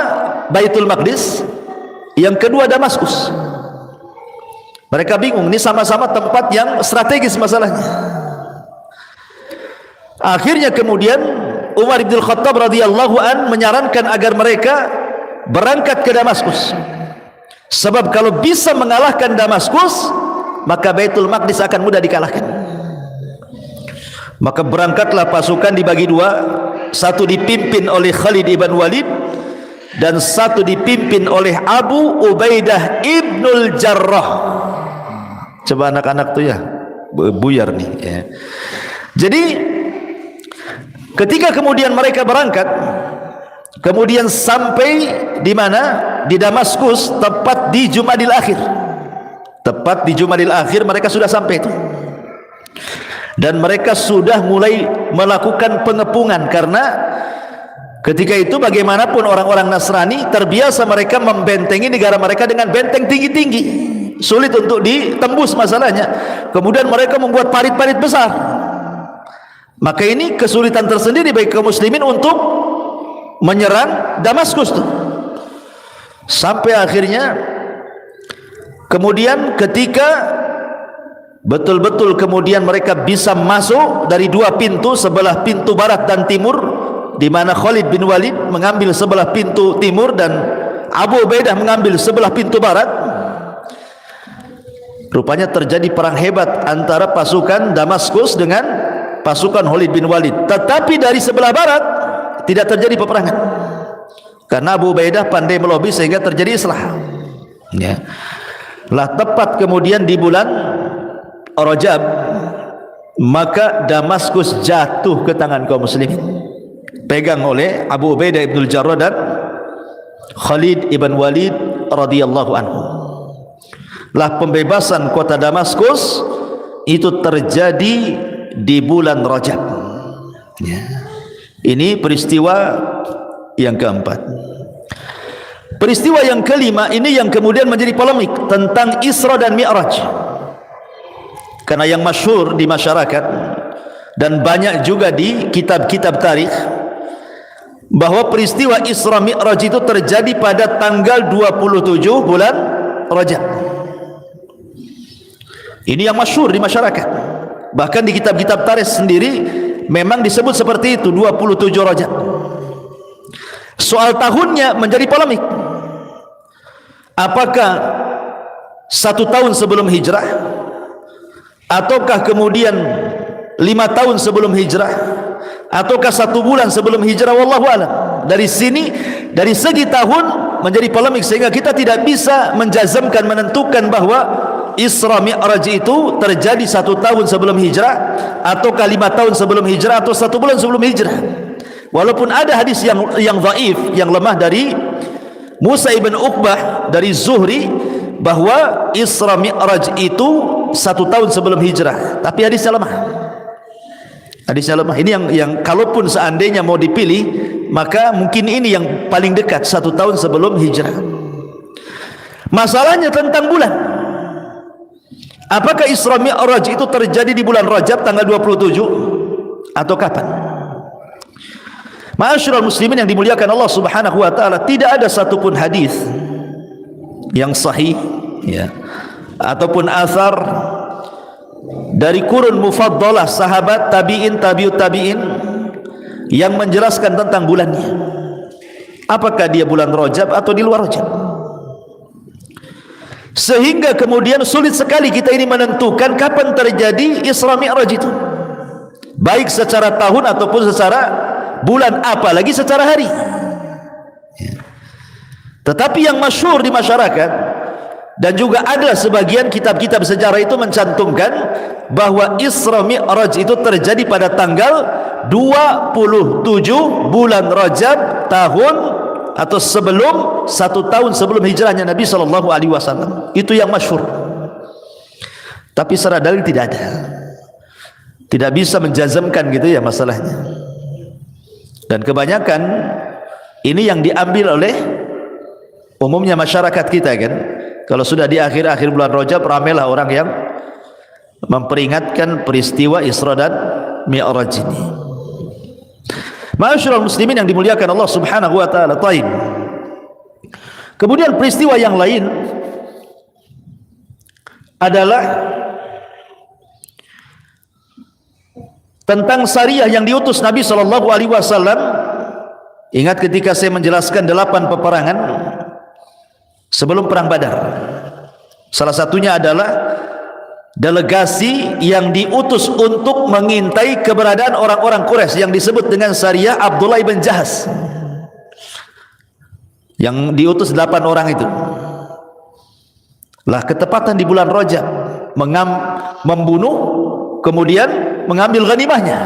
Baitul Maqdis, yang kedua Damaskus. Mereka bingung, ini sama-sama tempat yang strategis masalahnya. Akhirnya kemudian Umar bin Khattab radhiyallahu an menyarankan agar mereka berangkat ke Damaskus. Sebab kalau bisa mengalahkan Damaskus, maka Baitul Maqdis akan mudah dikalahkan. Maka berangkatlah pasukan dibagi dua, satu dipimpin oleh Khalid ibn Walid dan satu dipimpin oleh Abu Ubaidah ibnul Jarrah. Coba anak-anak tuh ya buyar nih ya. Jadi ketika kemudian mereka berangkat, kemudian sampai di mana? Di Damaskus, tepat di Jumadil Akhir. Tepat di Jumadil Akhir mereka sudah sampai itu. Dan mereka sudah mulai melakukan pengepungan, karena ketika itu bagaimanapun orang-orang Nasrani terbiasa mereka membentengi negara mereka dengan benteng tinggi-tinggi, sulit untuk ditembus masalahnya. Kemudian mereka membuat parit-parit besar. Maka ini kesulitan tersendiri bagi kaum muslimin untuk menyerang Damaskus tuh. Sampai akhirnya kemudian ketika betul-betul kemudian mereka bisa masuk dari dua pintu, sebelah pintu barat dan timur, di mana Khalid bin Walid mengambil sebelah pintu timur dan Abu Ubaidah mengambil sebelah pintu barat. Rupanya terjadi perang hebat antara pasukan Damaskus dengan pasukan Khalid bin Walid. Tetapi dari sebelah barat tidak terjadi peperangan, karena Abu Ubaidah pandai melobi sehingga terjadi islah. Ya. Lah tepat kemudian di bulan Rajab, maka Damaskus jatuh ke tangan kaum muslimin, pegang oleh Abu Ubaidah ibn Jarrah dan Khalid ibn Walid radhiyallahu anhu. Lah pembebasan kota Damaskus itu terjadi di bulan Rajab. Ya. Ini peristiwa yang keempat. Peristiwa yang kelima ini yang kemudian menjadi polemik tentang Isra dan Mi'raj. Karena yang masyhur di masyarakat dan banyak juga di kitab-kitab tarikh, bahwa peristiwa Isra Mi'raj itu terjadi pada tanggal 27 bulan Rajab. Ini yang masyhur di masyarakat. Bahkan di kitab-kitab tarikh sendiri memang disebut seperti itu, 27 Rajab. Soal tahunnya menjadi polemik. Apakah 1 tahun sebelum hijrah, ataukah kemudian 5 tahun sebelum hijrah, ataukah 1 bulan sebelum hijrah? Wallahu a'lam. Dari sini, dari segi tahun menjadi polemik, sehingga kita tidak bisa menjazmkan, menentukan bahwa Isra Mi'raj itu terjadi 1 tahun sebelum hijrah, ataukah 5 tahun sebelum hijrah, atau 1 bulan sebelum hijrah. Walaupun ada hadis yang dhaif, yang lemah dari Musa ibn Uqbah dari Zuhri, bahwa Isra Mi'raj itu 1 tahun sebelum hijrah, tapi hadisnya lemah. Hadisnya lemah. Ini yang kalaupun seandainya mau dipilih, maka mungkin ini yang paling dekat, 1 tahun sebelum hijrah. Masalahnya tentang bulan. Apakah Isra Mi'raj itu terjadi di bulan Rajab tanggal 27 atau kapan? Ma'asyiral muslimin yang dimuliakan Allah Subhanahu wa taala, tidak ada satupun hadis yang sahih ya, ataupun athar dari kurun mufaddalah, sahabat, tabi'in, tabi'ut tabi'in, yang menjelaskan tentang bulannya. Apakah dia bulan Rajab atau di luar Rajab? Sehingga kemudian sulit sekali kita ini menentukan kapan terjadi Isra Mi'raj itu, baik secara tahun ataupun secara bulan, apalagi secara hari. Tetapi yang masyhur di masyarakat Dan juga ada sebagian kitab-kitab sejarah itu mencantumkan bahwa Isra Mi'raj itu terjadi pada tanggal 27 bulan Rajab tahun atau sebelum 1 tahun sebelum hijrahnya Nabi SAW. Itu yang masyhur. Tapi secara dalil tidak ada. Tidak bisa menjazmkan gitu ya masalahnya. Dan kebanyakan ini yang diambil oleh umumnya masyarakat kita kan. Kalau sudah di akhir-akhir bulan Rajab, ramailah orang yang memperingatkan peristiwa Isra dan Mi'raj ini. Ma'asyiral muslimin yang dimuliakan Allah Subhanahu wa taala. Taib. Kemudian peristiwa yang lain adalah tentang Sariyah yang diutus Nabi SAW. Ingat ketika saya menjelaskan 8 peperangan sebelum perang Badar. Salah satunya adalah delegasi yang diutus untuk mengintai keberadaan orang-orang Quraisy yang disebut dengan Sariyah Abdullah bin Jahas. Yang diutus 8 orang itu. Lah ketepatan di bulan Rajab membunuh, kemudian mengambil ghanimahnya.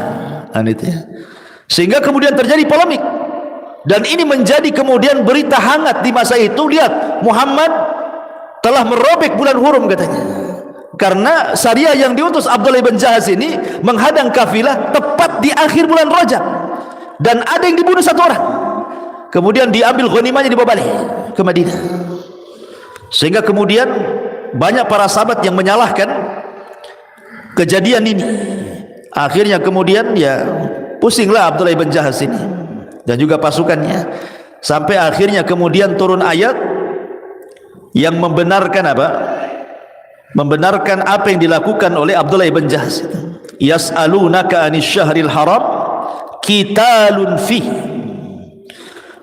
Sehingga kemudian terjadi polemik. Dan ini menjadi kemudian berita hangat di masa itu. Lihat, Muhammad telah merobek bulan hurum katanya. Karena Sariyah yang diutus Abdullah bin Jahas ini menghadang kafilah tepat di akhir bulan Rajab. Dan ada yang dibunuh 1 orang. Kemudian diambil ghanimahnya, dibawa balik ke Madinah. Sehingga kemudian banyak para sahabat yang menyalahkan kejadian ini. Akhirnya kemudian ya pusinglah Abdullah bin Jahas ini dan juga pasukannya, sampai akhirnya kemudian turun ayat yang membenarkan apa? Membenarkan apa yang dilakukan oleh Abdullah bin Jahas. Yas'alunaka 'anil syahril haram qitalun fihi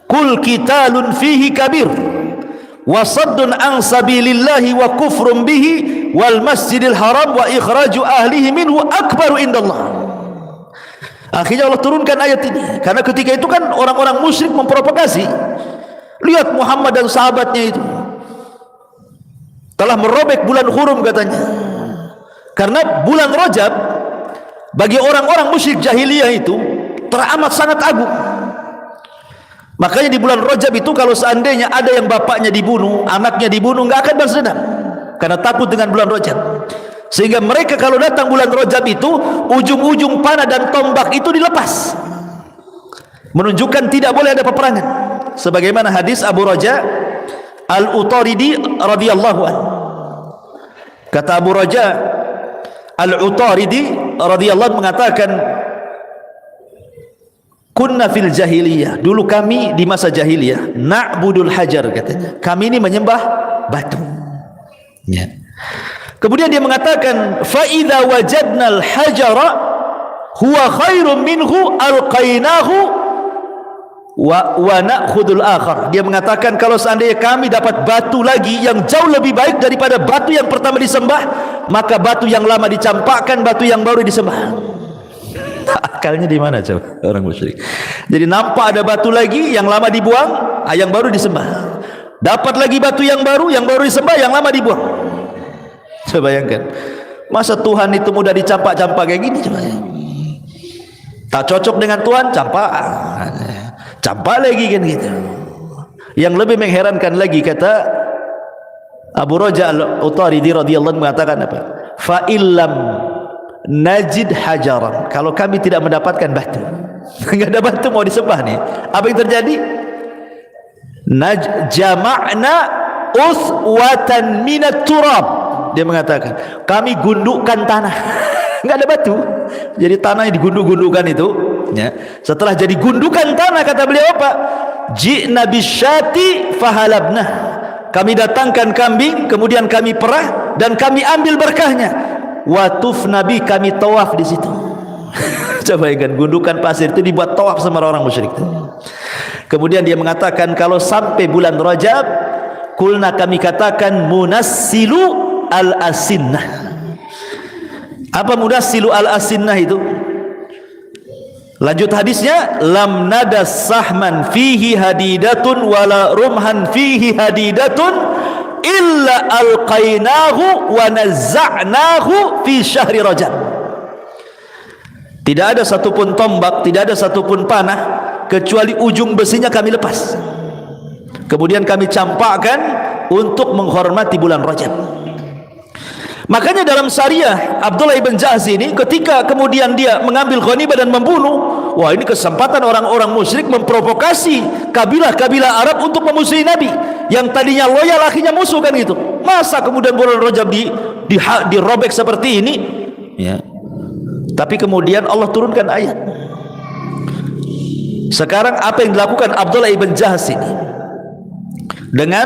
qul qitalun fihi kabir wa saddun an sabilillahi wa kufrun bihi wal masjidil haram wa ikhraju ahlihi minhu akbaru indallah. Akhirnya Allah turunkan ayat ini karena ketika itu kan orang-orang musyrik memprovokasi. Lihat Muhammad dan sahabatnya itu telah merobek bulan hurum katanya. Karena bulan Rajab bagi orang-orang musyrik jahiliyah itu teramat sangat agung. Makanya di bulan Rajab itu kalau seandainya ada yang bapaknya dibunuh, anaknya dibunuh, enggak akan balas dendam karena takut dengan bulan Rajab. Sehingga mereka kalau datang bulan Rajab itu ujung-ujung panah dan tombak itu dilepas, menunjukkan tidak boleh ada peperangan. Sebagaimana hadis Abu Raja Al-Utaridi radhiyallahu anhu. Kata Abu Raja Al-Utaridi radhiyallahu mengatakan, kunna fil jahiliyah, dulu kami di masa jahiliyah, na'budul hajar katanya. Kami ini menyembah batu. Ya. Kemudian dia mengatakan, fa idza wajadnal hajara huwa khairum minhu alqainahu wa na'khudul akhar. Dia mengatakan kalau seandainya kami dapat batu lagi yang jauh lebih baik daripada batu yang pertama disembah, maka batu yang lama dicampakkan, batu yang baru disembah. Akalnya di mana coba orang musyrik? Jadi nampak ada batu lagi, yang lama dibuang, yang baru disembah. Dapat lagi batu yang baru disembah, yang lama dibuang. Coba bayangkan, masa Tuhan itu mudah dicampak-campak kayak gini? Coba. Tak cocok dengan Tuhan, campak lagi kan gitu. Yang lebih mengherankan lagi, kata Abu Raja Al-Utaridi radhiyallahu mengatakan apa? Fa illam najid hajaran, kalau kami tidak mendapatkan batu, enggak ada batu mau disembah nih, apa yang terjadi? Jama'na uswatan minat turab. Dia mengatakan kami gundukkan tanah. Enggak ada batu, jadi tanahnya digunduk-gundukkan itu ya. Setelah jadi gundukan tanah, kata beliau apa? Ji'na bisyati fahalabna, kami datangkan kambing, kemudian kami perah dan kami ambil berkahnya. Watuf Nabi, kami tawaf di situ. Coba ingat, gundukan pasir itu dibuat tawaf sama orang musyrik. Kemudian dia mengatakan kalau sampai bulan Rajab, kulna, kami katakan munassilu al-asinnah. Apa munassilu al-asinnah itu? Lanjut hadisnya, lam nadas sahman fihi hadidatun wala rumhan fihi hadidatun illa alqainahu wa nazza'nahu fi syahri Rajab. Tidak ada satupun tombak, tidak ada satupun panah kecuali ujung besinya kami lepas. Kemudian kami campakkan untuk menghormati bulan Rajab. Makanya dalam syariah Abdullah ibn Jahsh ini ketika kemudian dia mengambil ghanimah dan membunuh, wah ini kesempatan orang-orang musyrik memprovokasi kabilah-kabilah Arab untuk memusuhi Nabi yang tadinya loyal akhirnya musuh kan gitu. Masa kemudian bulan Rajab dirobek seperti ini ya. Tapi kemudian Allah turunkan ayat. Sekarang apa yang dilakukan Abdullah ibn Jahsh ini dengan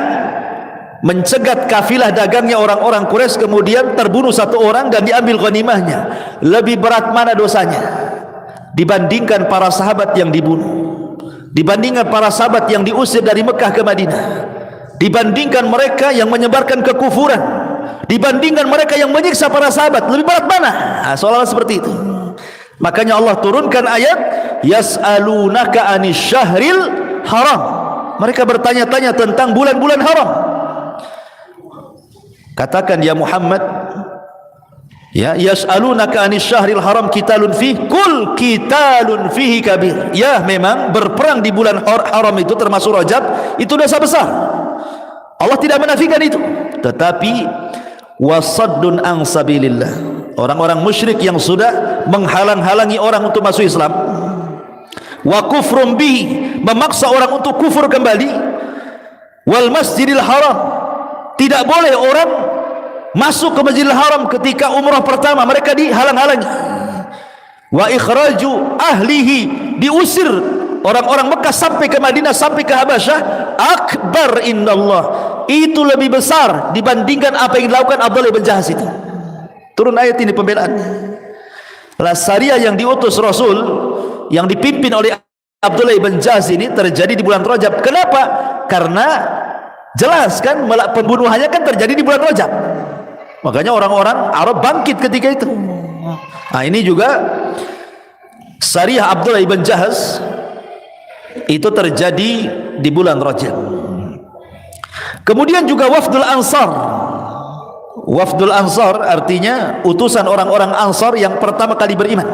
mencegat kafilah dagangnya orang-orang Quraisy, kemudian terbunuh satu orang dan diambil ghanimahnya, lebih berat mana dosanya dibandingkan para sahabat yang dibunuh, dibandingkan para sahabat yang diusir dari Mekah ke Madinah, dibandingkan mereka yang menyebarkan kekufuran, dibandingkan mereka yang menyiksa para sahabat? Lebih berat mana? Seolah-olah seperti itu. Makanya Allah turunkan ayat yas'alunaka anis syahril haram. Mereka bertanya-tanya tentang bulan-bulan haram. Katakan ya Muhammad, ya, yas'alunaka anis syahril haram qitalun fihi, kul qitalun fihi kabir. Ya, memang berperang di bulan haram itu termasuk Rajab itu dosa besar. Allah tidak menafikan itu, tetapi wasaddun an sabilillah, orang-orang musyrik yang sudah menghalang-halangi orang untuk masuk Islam, wa kufrum bihi, memaksa orang untuk kufur kembali, wal masjidil haram, tidak boleh orang masuk ke Masjidil Haram ketika umrah pertama, mereka dihalang-halangi, wa ikhraju ahlihi, diusir orang-orang Mekah sampai ke Madinah, sampai ke Habasyah, akbar indallah, itu lebih besar dibandingkan apa yang dilakukan Abdullah bin Jahsh itu. Turun ayat ini pembelaan. Lah syariah yang diutus Rasul yang dipimpin oleh Abdullah bin Jahsh ini terjadi di bulan Rajab. Kenapa? Karena jelas kan pembunuhannya kan terjadi di bulan Rajab. Makanya orang-orang Arab bangkit ketika itu. Nah, ini juga syariah Abdullah bin Jahsh itu terjadi di bulan Rajab. Kemudian juga Wafdul Ansar. Wafdul Ansar artinya utusan orang-orang Ansar yang pertama kali beriman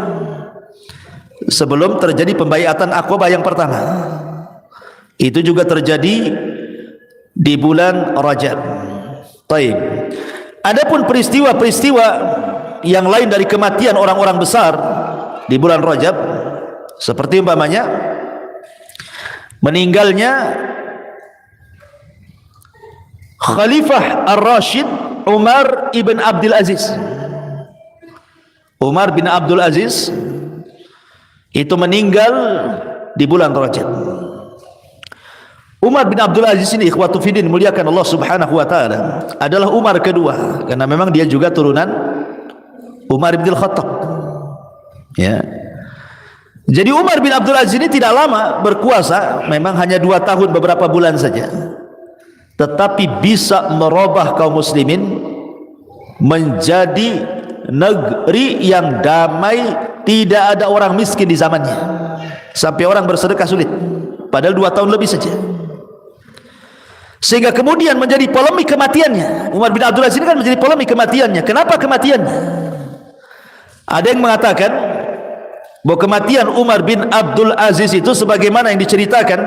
sebelum terjadi pembaiatan Aqabah yang pertama. Itu juga terjadi di bulan Rajab. Taib. Adapun peristiwa-peristiwa yang lain dari kematian orang-orang besar di bulan Rajab, seperti umpamanya meninggalnya Khalifah Ar-Rashid Umar ibn Abdul Aziz. Umar bin Abdul Aziz itu meninggal di bulan Rajab. Umar bin Abdul Aziz ini ikhwatu fiddin muliakan Allah subhanahu wa ta'ala adalah Umar kedua, karena memang dia juga turunan Umar bin Khattab ya. Jadi Umar bin Abdul Aziz ini tidak lama berkuasa, memang hanya 2 tahun beberapa bulan saja, tetapi bisa merubah kaum muslimin menjadi negeri yang damai, tidak ada orang miskin di zamannya, sampai orang bersedekah sulit, padahal 2 tahun lebih saja. Sehingga kemudian menjadi polemik kematiannya. Umar bin Abdul Aziz ini kan menjadi polemik kematiannya. Kenapa kematiannya? Ada yang mengatakan bahwa kematian Umar bin Abdul Aziz itu sebagaimana yang diceritakan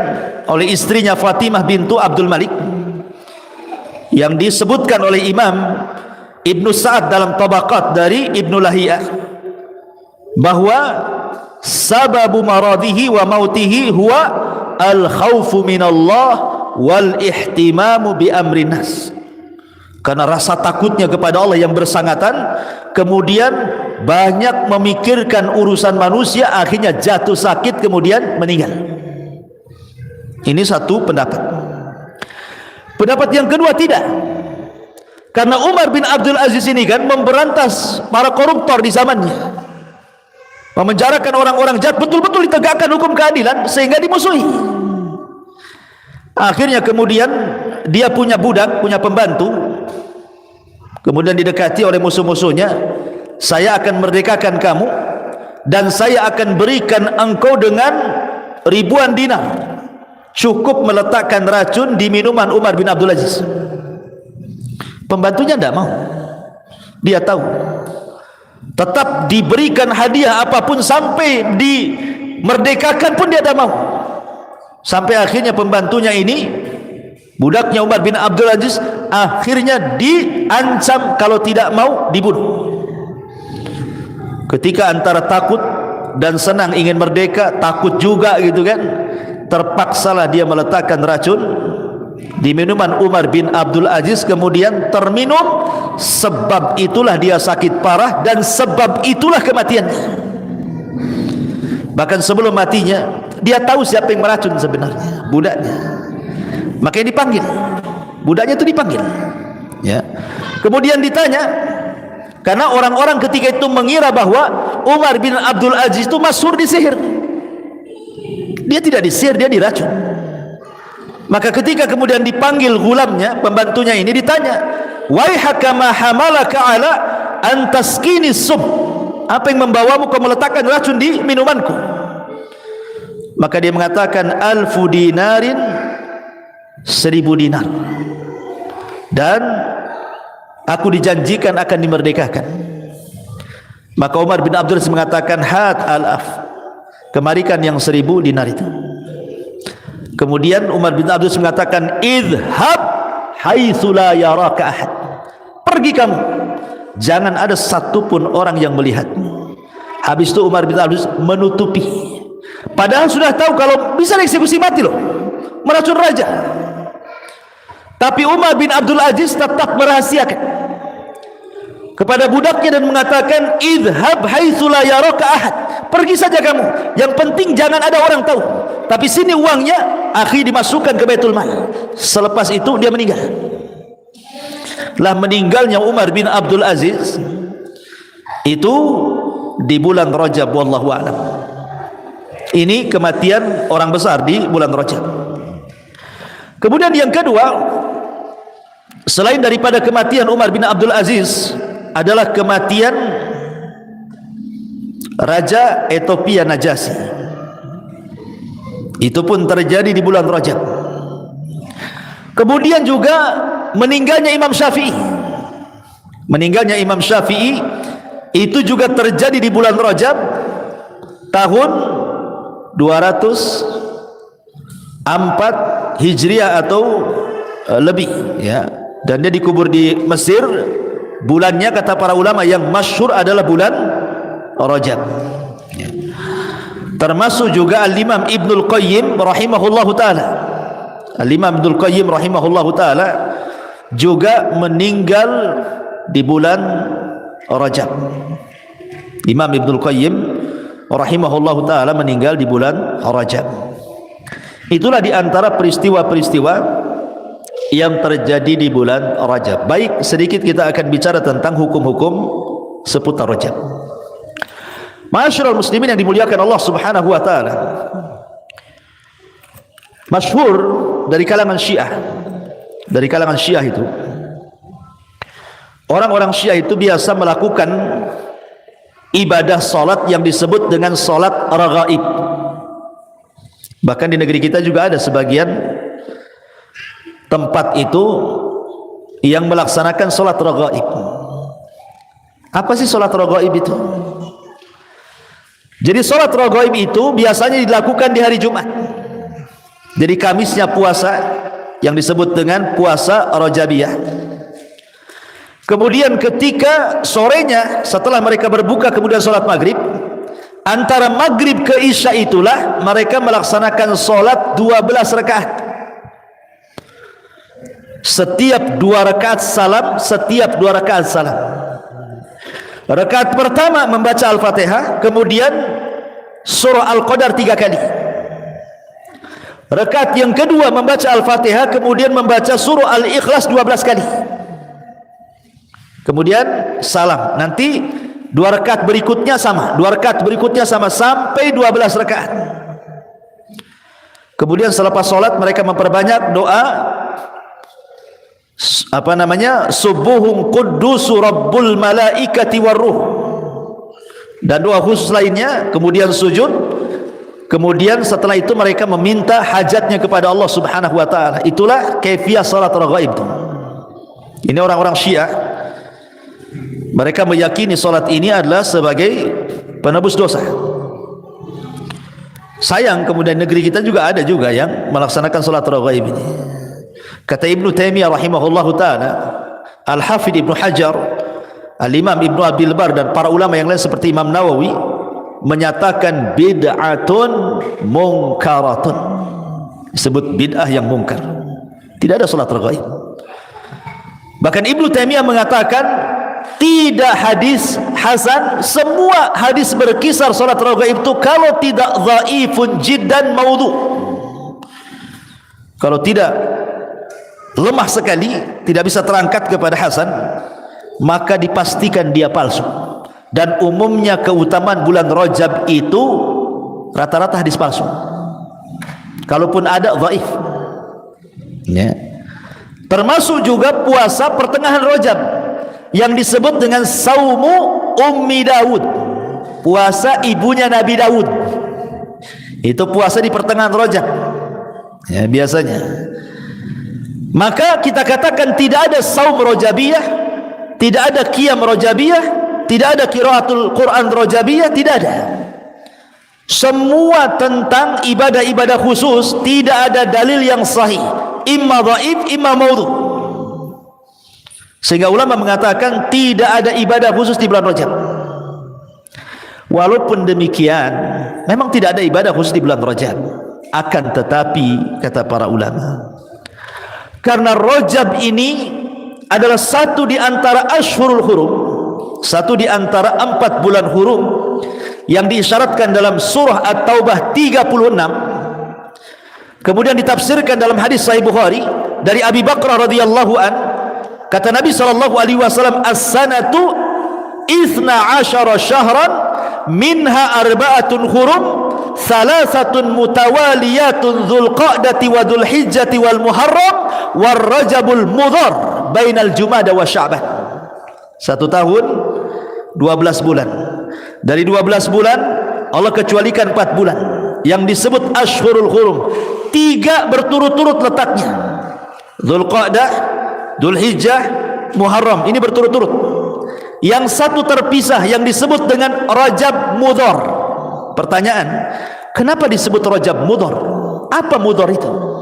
oleh istrinya Fatimah bintu Abdul Malik, yang disebutkan oleh Imam Ibnu Sa'ad dalam Tabaqat dari Ibnu Lahiyah, bahwa sababu maradihi wa mautihi huwa al-khawfu minallah wal ihtimamu bi amrin nas, karena rasa takutnya kepada Allah yang bersangatan, kemudian banyak memikirkan urusan manusia, akhirnya jatuh sakit kemudian meninggal. Ini satu pendapat. Pendapat yang kedua tidak, karena Umar bin Abdul Aziz ini kan memberantas para koruptor di zamannya, memenjarakan orang-orang jahat, betul-betul ditegakkan hukum keadilan sehingga dimusuhi. Akhirnya kemudian dia punya budak, punya pembantu, kemudian didekati oleh musuh-musuhnya, saya akan merdekakan kamu dan saya akan berikan engkau dengan ribuan dinar, cukup meletakkan racun di minuman Umar bin Abdul Aziz. Pembantunya tidak mau. Dia tahu. Tetap diberikan hadiah apapun sampai dimerdekakan pun dia tidak mau. Sampai akhirnya pembantunya ini, budaknya Umar bin Abdul Aziz, akhirnya diancam kalau tidak mau dibunuh. Ketika antara takut dan senang ingin merdeka, takut juga gitu kan, terpaksalah dia meletakkan racun di minuman Umar bin Abdul Aziz, kemudian terminum. Sebab itulah dia sakit parah dan sebab itulah kematiannya. Bahkan sebelum matinya dia tahu siapa yang meracun sebenarnya, budaknya. Makanya dipanggil, budaknya itu dipanggil, ya. Kemudian ditanya, karena orang-orang ketika itu mengira bahwa Umar bin Abdul Aziz itu masyhur disihir. Dia tidak disihir, dia diracun. Maka ketika kemudian dipanggil gulamnya, pembantunya ini, ditanya, waihaka ma hamalaka ala an taskini sub, apa yang membawamu kau meletakkan racun di minumanku? Maka dia mengatakan, 1000 dinarin, 1000 dinar, dan aku dijanjikan akan dimerdekakan. Maka Umar bin Abdul Aziz mengatakan, hat al-af, kemarikan yang 1000 dinar itu. Kemudian Umar bin Abdul Aziz mengatakan, idhab haitsu la yaraka ahad, pergi kamu, jangan ada satupun orang yang melihatmu. Habis itu Umar bin Abdul Aziz menutupi, padahal sudah tahu kalau bisa dieksekusi mati loh, meracun raja. Tapi Umar bin Abdul Aziz tetap merahasiakan kepada budaknya dan mengatakan, idhab haitsu la yaraka ahad, pergi saja kamu, yang penting jangan ada orang tahu, tapi sini uangnya. Akhirnya dimasukkan ke Baitul Mal. Selepas itu dia meninggal. Lah meninggalnya Umar bin Abdul Aziz itu di bulan Rajab, wallahu a'lam. Ini kematian orang besar di bulan Rajab. Kemudian yang kedua, selain daripada kematian Umar bin Abdul Aziz, adalah kematian Raja Ethiopia Najasyi. Itu pun terjadi di bulan Rajab. Kemudian juga meninggalnya Imam Syafi'i. Meninggalnya Imam Syafi'i itu juga terjadi di bulan Rajab tahun 204 Hijriah atau lebih, ya. Dan dia dikubur di Mesir. Bulannya kata para ulama yang masyhur adalah bulan Rajab, ya. Termasuk juga Al-Imam Ibnul Qayyim rahimahullahu ta'ala. Al-Imam Ibnul Qayyim rahimahullahu ta'ala juga meninggal di bulan Rajab. Imam Ibnul Qayyim rahimahullahu ta'ala meninggal di bulan Rajab. Itulah di antara peristiwa-peristiwa yang terjadi di bulan Rajab. Baik, sedikit kita akan bicara tentang hukum-hukum seputar Rajab. Ma'asyiral muslimin yang dimuliakan Allah Subhanahu wa taala. Masyhur dari kalangan Syiah. Dari kalangan Syiah itu, orang-orang Syiah itu biasa melakukan ibadah salat yang disebut dengan salat raghaib. Bahkan di negeri kita juga ada sebagian tempat itu yang melaksanakan salat raghaib. Apa sih salat raghaib itu? Jadi salat raghaib itu biasanya dilakukan di hari Jumat. Jadi Kamisnya puasa yang disebut dengan puasa Rajabiyah. Kemudian ketika sorenya setelah mereka berbuka kemudian salat maghrib, antara maghrib ke isya itulah mereka melaksanakan salat 12 rakaat. Setiap 2 rakaat salam, setiap 2 rakaat salam. Rakaat pertama membaca Al-Fatihah, kemudian surah Al-Qadar 3 kali. Rakaat yang kedua membaca Al-Fatihah, kemudian membaca surah Al-Ikhlas 12 kali. Kemudian salam. Nanti 2 rakaat berikutnya sama, 2 rakaat berikutnya sama sampai 12 rakaat. Kemudian selepas salat mereka memperbanyak doa subuhun quddusu rabbul malaikati warruh, dan doa khusus lainnya. Kemudian sujud. Kemudian setelah itu mereka meminta hajatnya kepada Allah Subhanahu wa taala. Itulah kaifiyah salat raghaib. Ini orang-orang Syiah, mereka meyakini solat ini adalah sebagai penebus dosa. Sayang kemudian negeri kita juga ada juga yang melaksanakan solat raghaib ini. Kata Ibnu Taimiyah rahimahullahu taala, Al-Hafidh Ibnu Hajar, Al-Imam Ibnu Abdul Bar dan para ulama yang lain seperti Imam Nawawi menyatakan bid'atun munkaratun. Disebut bid'ah yang mungkar. Tidak ada solat raghaib. Bahkan Ibnu Taimiyah mengatakan tidak hadis hasan, semua hadis berkisar solat raghaib itu kalau tidak dhaifun jiddan maudhu, kalau tidak lemah sekali, tidak bisa terangkat kepada hasan, maka dipastikan dia palsu. Dan umumnya keutamaan bulan Rajab itu rata-rata hadis palsu, kalaupun ada dhaif ya. Termasuk juga puasa pertengahan Rajab yang disebut dengan saumu Ummi Daud, puasa ibunya Nabi Daud. Itu puasa di pertengahan Rajab ya biasanya. Maka kita katakan tidak ada saum Rajabiyah, tidak ada qiyam Rajabiyah, tidak ada qiraatul Quran Rajabiyah, tidak ada. Semua tentang ibadah-ibadah khusus tidak ada dalil yang sahih, imma dhaif imma maudhu. Sehingga ulama mengatakan tidak ada ibadah khusus di bulan Rajab. Walaupun demikian, memang tidak ada ibadah khusus di bulan Rajab. Akan tetapi kata para ulama, karena Rajab ini adalah satu di antara Ashhurul Hurum, satu di antara 4 bulan hurum yang diisyaratkan dalam surah At-Taubah 36, kemudian ditafsirkan dalam hadis Sahih Bukhari dari Abi Bakrah radhiyallahu an, kata Nabi sallallahu alaihi wasallam, as-sanatu 12 syahran minha arba'atun hurum, salasatun mutawaliyatun dzulqa'dati wa dzulhijjati wal muharram war rajabul mudhar bainal jumada wa sya'ban. 1 tahun 12 bulan. Dari 12 bulan Allah kecualikan 4 bulan yang disebut Ashhurul Hurum. 3 berturut-turut letaknya, Dzulqa'dah, Dzulhijjah, Muharram. Ini berturut-turut. Yang 1 terpisah yang disebut dengan Rajab Mudhar. Pertanyaan, kenapa disebut Rajab Mudhar? Apa Mudhar itu?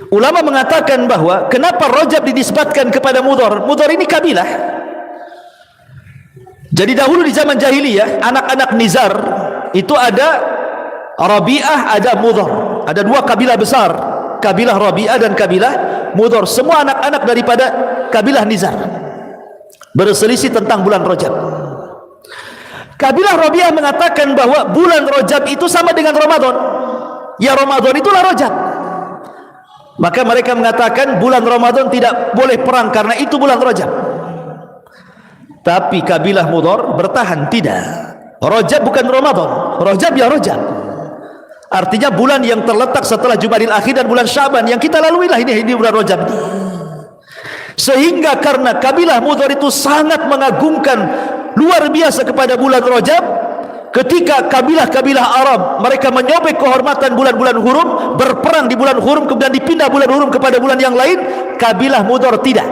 Ulama mengatakan bahwa kenapa Rajab dinisbatkan kepada Mudhar? Mudhar ini kabilah. Jadi dahulu di zaman jahiliyah, anak-anak Nizar itu ada Rabi'ah, ada Mudhar. Ada 2 kabilah besar, kabilah Rabi'ah dan kabilah Mudhar. Semua anak-anak daripada kabilah Nizar berselisih tentang bulan Rajab. Kabilah Rabi'ah mengatakan bahwa bulan Rajab itu sama dengan Ramadan. Ya, Ramadan itulah Rajab. Maka mereka mengatakan bulan Ramadan tidak boleh perang karena itu bulan Rajab. Tapi kabilah Mudhar bertahan, tidak. Rajab bukan Ramadan, Rajab ya Rajab. Artinya bulan yang terletak setelah Jumadil Akhir dan bulan Syaban yang kita lalui lah ini bulan Rajab. Sehingga karena kabilah Mudhar itu sangat mengagungkan luar biasa kepada bulan Rajab, ketika kabilah-kabilah Arab mereka menyobek kehormatan bulan-bulan hurum, berperang di bulan hurum, kemudian dipindah bulan hurum kepada bulan yang lain, kabilah Mudhar tidak.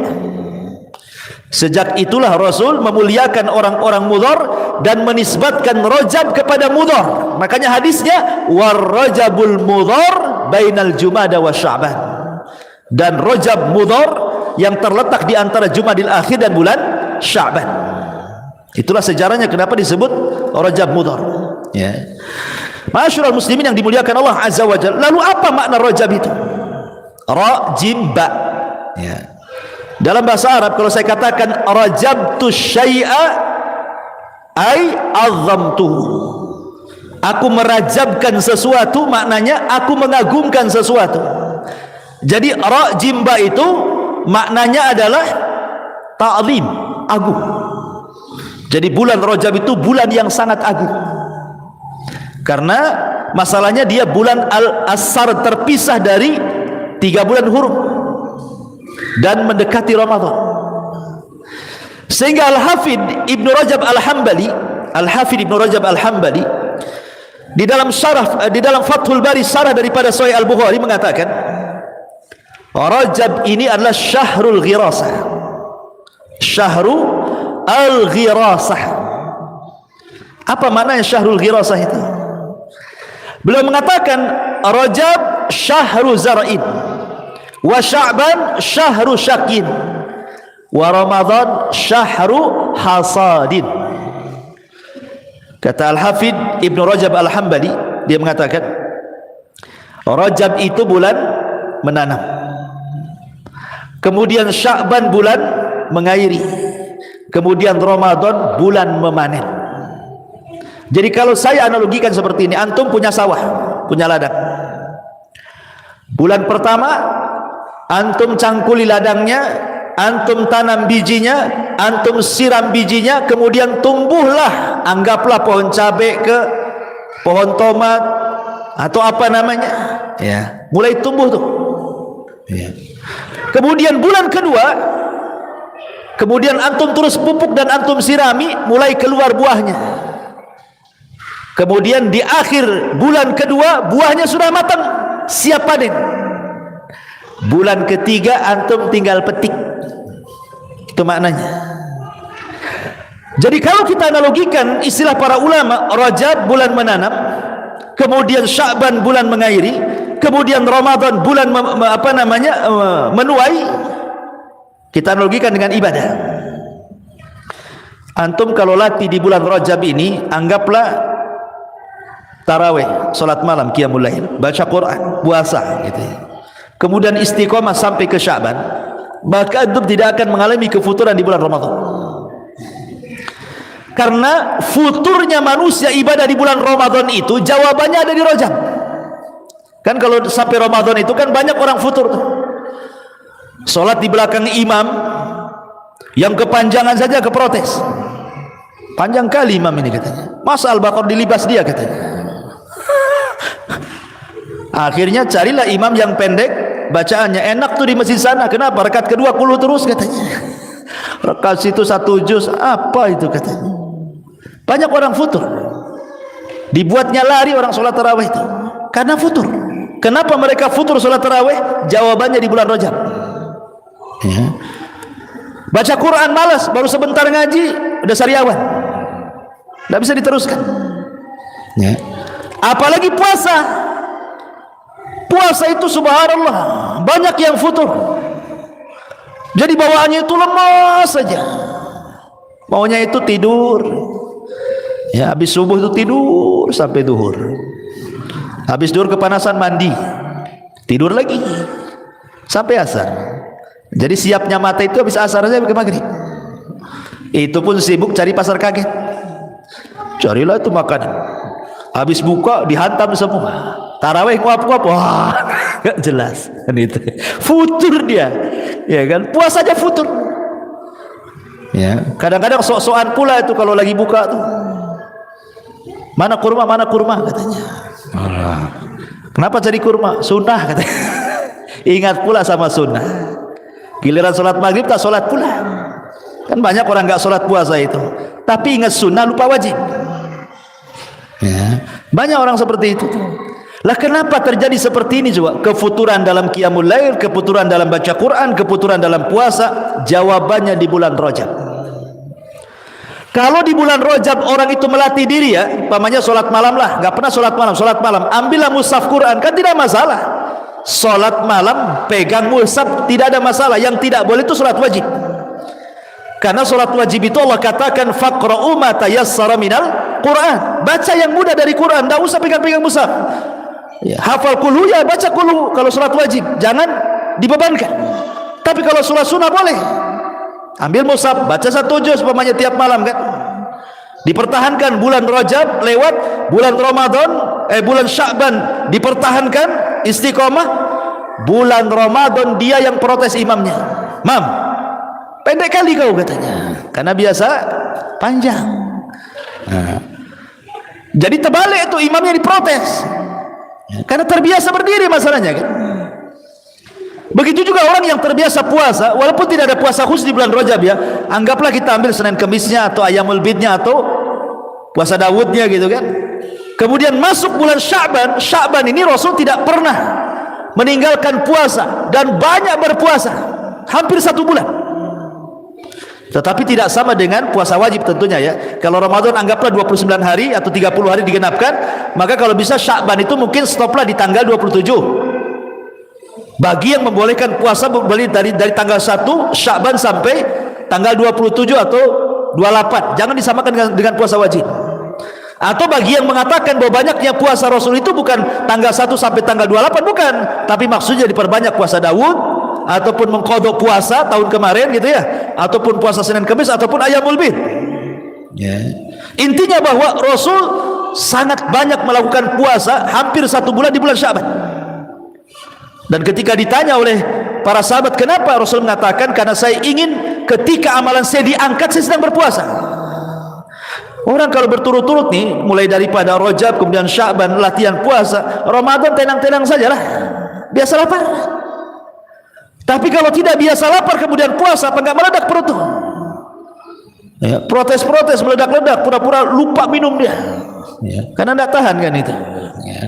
Sejak itulah Rasul memuliakan orang-orang Mudhar dan menisbatkan Rajab kepada Mudhar. Makanya hadisnya war Rajabul Mudhar bainal Jumada wa Sya'ban. Dan Rajab Mudhar yang terletak di antara Jumadil Akhir dan bulan Sya'ban. Itulah sejarahnya kenapa disebut Rajab Mudhar. Ya. Ma'asyiral muslimin yang dimuliakan Allah Azza wa Jalla. Lalu apa makna Rajab itu? Ra jim ba. Ya. Dalam bahasa Arab kalau saya katakan rajabtu syai'a ay azzamtuhu, aku merajabkan sesuatu, maknanya aku mengagungkan sesuatu. Jadi ra jimba itu maknanya adalah ta'zim, agung. Jadi bulan Rajab itu bulan yang sangat agung. Karena masalahnya dia bulan al-asar, terpisah dari 3 bulan hurum dan mendekati Ramadan. Sehingga Al-Hafidh Ibnu Rajab Al-Hambali, Al-Hafidh Ibnu Rajab Al-Hambali di dalam syarah, di dalam Fathul Bari syarah daripada Sahih Al-Bukhari mengatakan Rajab ini adalah syahrul ghirasah. Syahrul al-ghirasah. Apa maknanya syahrul ghirasah itu? Beliau mengatakan Rajab syahru zar'in, wa Sya'ban syahru syakin, wa Ramadan syahru hasadin. Kata Al-Hafidh Ibn Rajab Al-Hambali, dia mengatakan Rajab itu bulan menanam, kemudian Sya'ban bulan mengairi, kemudian Ramadan bulan memanen. Jadi kalau saya analogikan seperti ini, antum punya sawah, punya ladang. Bulan pertama antum cangkuli ladangnya, antum tanam bijinya, antum siram bijinya, kemudian tumbuhlah, anggaplah pohon cabai ke pohon tomat atau apa namanya, ya, mulai tumbuh tuh, ya. Kemudian bulan kedua, kemudian antum terus pupuk dan antum sirami, mulai keluar buahnya. Kemudian di akhir bulan kedua buahnya sudah matang, siap panen. Bulan ketiga antum tinggal petik. Itu maknanya. Jadi kalau kita analogikan istilah para ulama, Rajab bulan menanam, kemudian Sya'ban bulan mengairi, kemudian Ramadan bulan menuai. Kita analogikan dengan ibadah. Antum kalau latih di bulan Rajab ini, anggaplah tarawih, salat malam, qiyamul lail, baca Quran, puasa gitu ya. Kemudian istiqomah sampai ke Sya'ban, maka antum tidak akan mengalami kefuturan di bulan Ramadan. Karena futurnya manusia ibadah di bulan Ramadan itu jawabannya ada di Rajab. Kan kalau sampai Ramadan itu kan banyak orang futur tuh. Salat di belakang imam yang kepanjangan saja keprotes. Panjang kali imam ini katanya. Masa Al-Baqarah dilibas dia katanya. Akhirnya carilah imam yang pendek bacaannya, enak tuh di masjid sana. Kenapa? Rakaat kedua kulu terus katanya. Rakaat situ 1 juz, apa itu katanya. Banyak orang futur. Dibuatnya lari orang sholat tarawih itu karena futur. Kenapa mereka futur sholat tarawih? Jawabannya di bulan Rajab, ya. Baca Quran malas, baru sebentar ngaji udah sariawan, tidak bisa diteruskan, ya. Apalagi puasa. Puasa itu subhanallah banyak yang futur. Jadi bawaannya itu lemas saja, maunya itu tidur, ya. Habis subuh itu tidur sampai duhur, habis duhur kepanasan mandi, tidur lagi sampai asar. Jadi siapnya mata itu habis asar saja sampai maghrib. Itu pun sibuk cari pasar kaget, carilah itu makanan. Habis buka dihantam semua. Tarawih nguap-nguap, wah, gak jelas. Kan itu futur dia, ya kan? Puasa aja futur, ya. Kadang-kadang sok-sokan pula itu kalau lagi buka tuh, mana kurma katanya. Kenapa cari kurma? Sunnah katanya. Ingat pula sama sunnah. Giliran sholat maghrib tak sholat pula. Kan banyak orang gak sholat puasa itu, tapi ingat sunnah lupa wajib, ya. Banyak orang seperti itu. Lah kenapa terjadi seperti ini coba? Kefuturan dalam qiyamul lail, kefuturan dalam baca Quran, kefuturan dalam puasa. Jawabannya di bulan Rajab. Kalau di bulan Rajab orang itu melatih diri, ya, umpamanya sholat malam lah, nggak pernah sholat malam, ambillah mushaf Quran, kan tidak masalah. Sholat malam pegang mushaf tidak ada masalah. Yang tidak boleh itu sholat wajib. Karena sholat wajib itu Allah katakan faqra'u ma tayassara minal Quran. Baca yang mudah dari Quran, tidak usah pegang-pegang mushaf. Ya, hafal kulu, ya baca kulu kalau sholat wajib, jangan dibebankan. Tapi kalau sholat sunnah boleh, ambil mushaf, baca 1 juz umpamanya tiap malam, kan. Dipertahankan bulan Rajab lewat, bulan Ramadan, bulan Sya'ban dipertahankan istiqomah. Bulan Ramadan dia yang protes imamnya, "Mam, pendek kali kau," katanya, karena biasa panjang. Nah, jadi terbalik itu, imamnya diprotes. Karena terbiasa berdiri masalahnya, kan. Begitu juga orang yang terbiasa puasa, walaupun tidak ada puasa khusus di bulan Rajab, ya. Anggaplah kita ambil Senin Kemisnya atau Ayyamul Bidnya atau puasa Dawudnya gitu, kan. Kemudian masuk bulan Sya'ban. Sya'ban ini Rasul tidak pernah meninggalkan puasa dan banyak berpuasa hampir 1 bulan. Tetapi tidak sama dengan puasa wajib tentunya ya. Kalau Ramadan anggaplah 29 hari atau 30 hari digenapkan, maka kalau bisa Sya'ban itu mungkin stoplah di tanggal 27. Bagi yang membolehkan puasa boleh dari tanggal 1 Sya'ban sampai tanggal 27 atau 28. Jangan disamakan dengan puasa wajib. Atau bagi yang mengatakan bahwa banyaknya puasa Rasul itu bukan tanggal 1 sampai tanggal 28, bukan, tapi maksudnya diperbanyak puasa Daud ataupun mengqadha puasa tahun kemarin gitu ya, ataupun puasa Senin Kamis ataupun Ayyamul Bid. Ya. Intinya bahwa Rasul sangat banyak melakukan puasa hampir 1 bulan di bulan Sya'ban. Dan ketika ditanya oleh para sahabat kenapa, Rasul mengatakan karena saya ingin ketika amalan saya diangkat saya sedang berpuasa. Orang kalau berturut-turut nih mulai daripada Rajab kemudian Sya'ban latihan puasa, Ramadan tenang-tenang sajalah, biasa lapar. Tapi kalau tidak biasa lapar kemudian puasa, apa enggak meledak perut tuh? Ya, protes-protes meledak-ledak, pura-pura lupa minum dia. Ya, karena tidak tahan kan itu. Ya.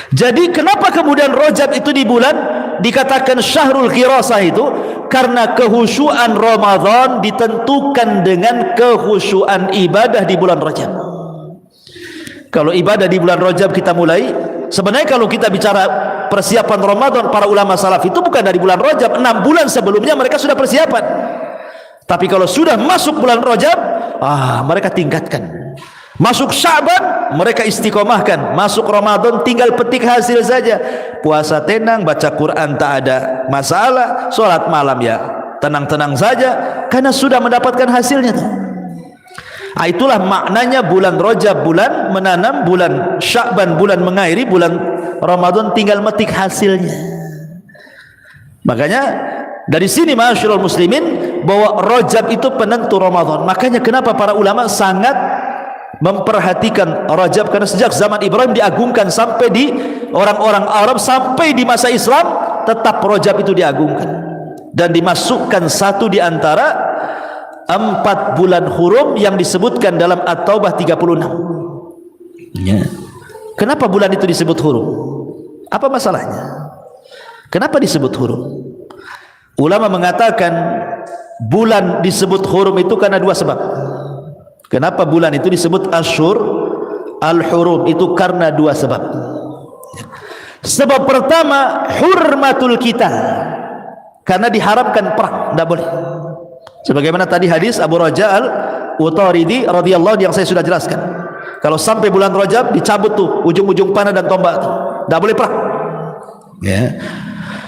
Jadi kenapa kemudian Rajab itu di bulan dikatakan syahrul khirasah itu? Karena kehusyuan Ramadan ditentukan dengan kehusyuan ibadah di bulan Rajab. Kalau ibadah di bulan Rajab kita mulai, sebenarnya kalau kita bicara persiapan Ramadan, para ulama salaf itu bukan dari bulan Rajab, 6 bulan sebelumnya mereka sudah persiapan. Tapi kalau sudah masuk bulan Rajab, mereka tingkatkan. Masuk Sya'ban, mereka istiqomahkan. Masuk Ramadan, tinggal petik hasil saja. Puasa tenang, baca Quran tak ada masalah, sholat malam ya tenang-tenang saja, karena sudah mendapatkan hasilnya tuh. Itulah maknanya bulan Rajab bulan menanam, bulan Sya'ban bulan mengairi, bulan Ramadan tinggal metik hasilnya. Makanya dari sini ma'asyiral muslimin bahwa Rajab itu penentu Ramadan. Makanya kenapa para ulama sangat memperhatikan Rajab, karena sejak zaman Ibrahim diagungkan sampai di orang-orang Arab, sampai di masa Islam tetap Rajab itu diagungkan dan dimasukkan satu di antara 4 bulan hurum yang disebutkan dalam At-Taubah 36. Ya. Kenapa bulan itu disebut hurum? Apa masalahnya? Kenapa disebut hurum? Ulama mengatakan bulan disebut hurum itu karena 2 sebab. Kenapa bulan itu disebut Ashhur al-Hurum? Itu karena 2 sebab. Sebab pertama, hurmatul qital, karena diharamkan perang, tidak boleh. Sebagaimana tadi hadis Abu Raja al-Utaridi radhiyallahu yang saya sudah jelaskan. Kalau sampai bulan Rajab dicabut tuh ujung-ujung panah dan tombak tuh, tidak boleh perang. Ya.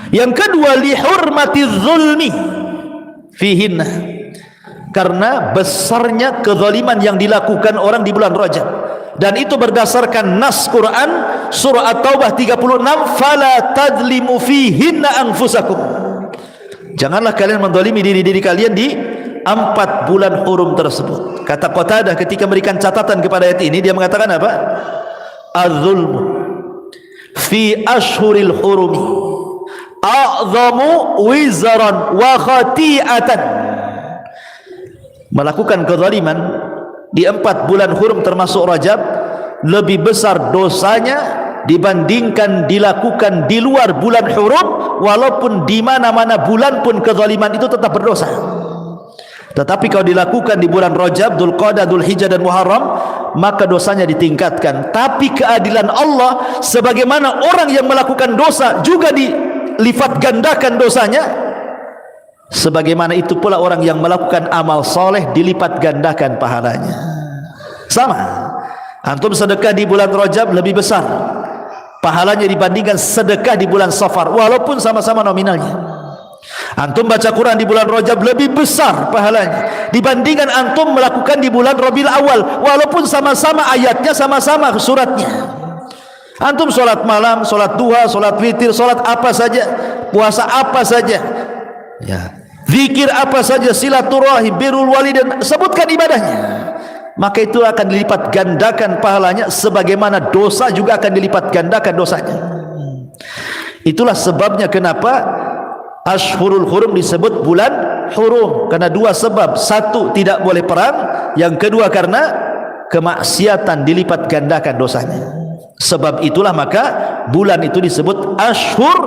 Yang kedua, li hurmatiz zulmi fihinna, karena besarnya kezaliman yang dilakukan orang di bulan Rajab. Dan itu berdasarkan nas Quran surah At-Taubah 36, fala tadlimu fihinna anfusakum. Janganlah kalian mendolimi diri-diri kalian di 4 bulan hurum tersebut. Kata Qatadah ketika memberikan catatan kepada ayat ini, dia mengatakan apa? Az-zulmu fi ashhuril hurumi a'zamu wizran wa khati'atan. Melakukan kezaliman di 4 bulan hurum termasuk Rajab lebih besar dosanya dibandingkan dilakukan di luar bulan hurum, walaupun di mana-mana bulan pun kezaliman itu tetap berdosa. Tetapi kalau dilakukan di bulan Rajab, Dzulqa'dah, Dzulhijjah dan Muharram, maka dosanya ditingkatkan. Tapi keadilan Allah, sebagaimana orang yang melakukan dosa juga dilipat gandakan dosanya, sebagaimana itu pula orang yang melakukan amal soleh dilipat gandakan pahalanya. Sama. Antum sedekah di bulan Rajab lebih besar pahalanya dibandingkan sedekah di bulan Safar, walaupun sama-sama nominalnya. Antum baca Quran di bulan Rajab lebih besar pahalanya dibandingkan antum melakukan di bulan Rabiul Awal, walaupun sama-sama ayatnya, sama-sama suratnya. Antum sholat malam, sholat duha, sholat witir, sholat apa saja, puasa apa saja, ya, zikir apa saja, silaturahim, birrul walidain, sebutkan ibadahnya, maka itu akan dilipat gandakan pahalanya, sebagaimana dosa juga akan dilipat gandakan dosanya. Itulah sebabnya kenapa Ashhurul Hurum disebut bulan hurum, karena 2 sebab. 1, tidak boleh perang. Yang kedua, karena kemaksiatan dilipat gandakan dosanya. Sebab itulah maka bulan itu disebut Ashhur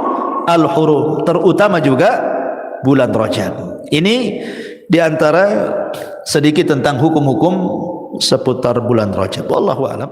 al-hurum, terutama juga bulan Rajab. Ini diantara sedikit tentang hukum-hukum seputar bulan Rajab. Wallahu a'lam.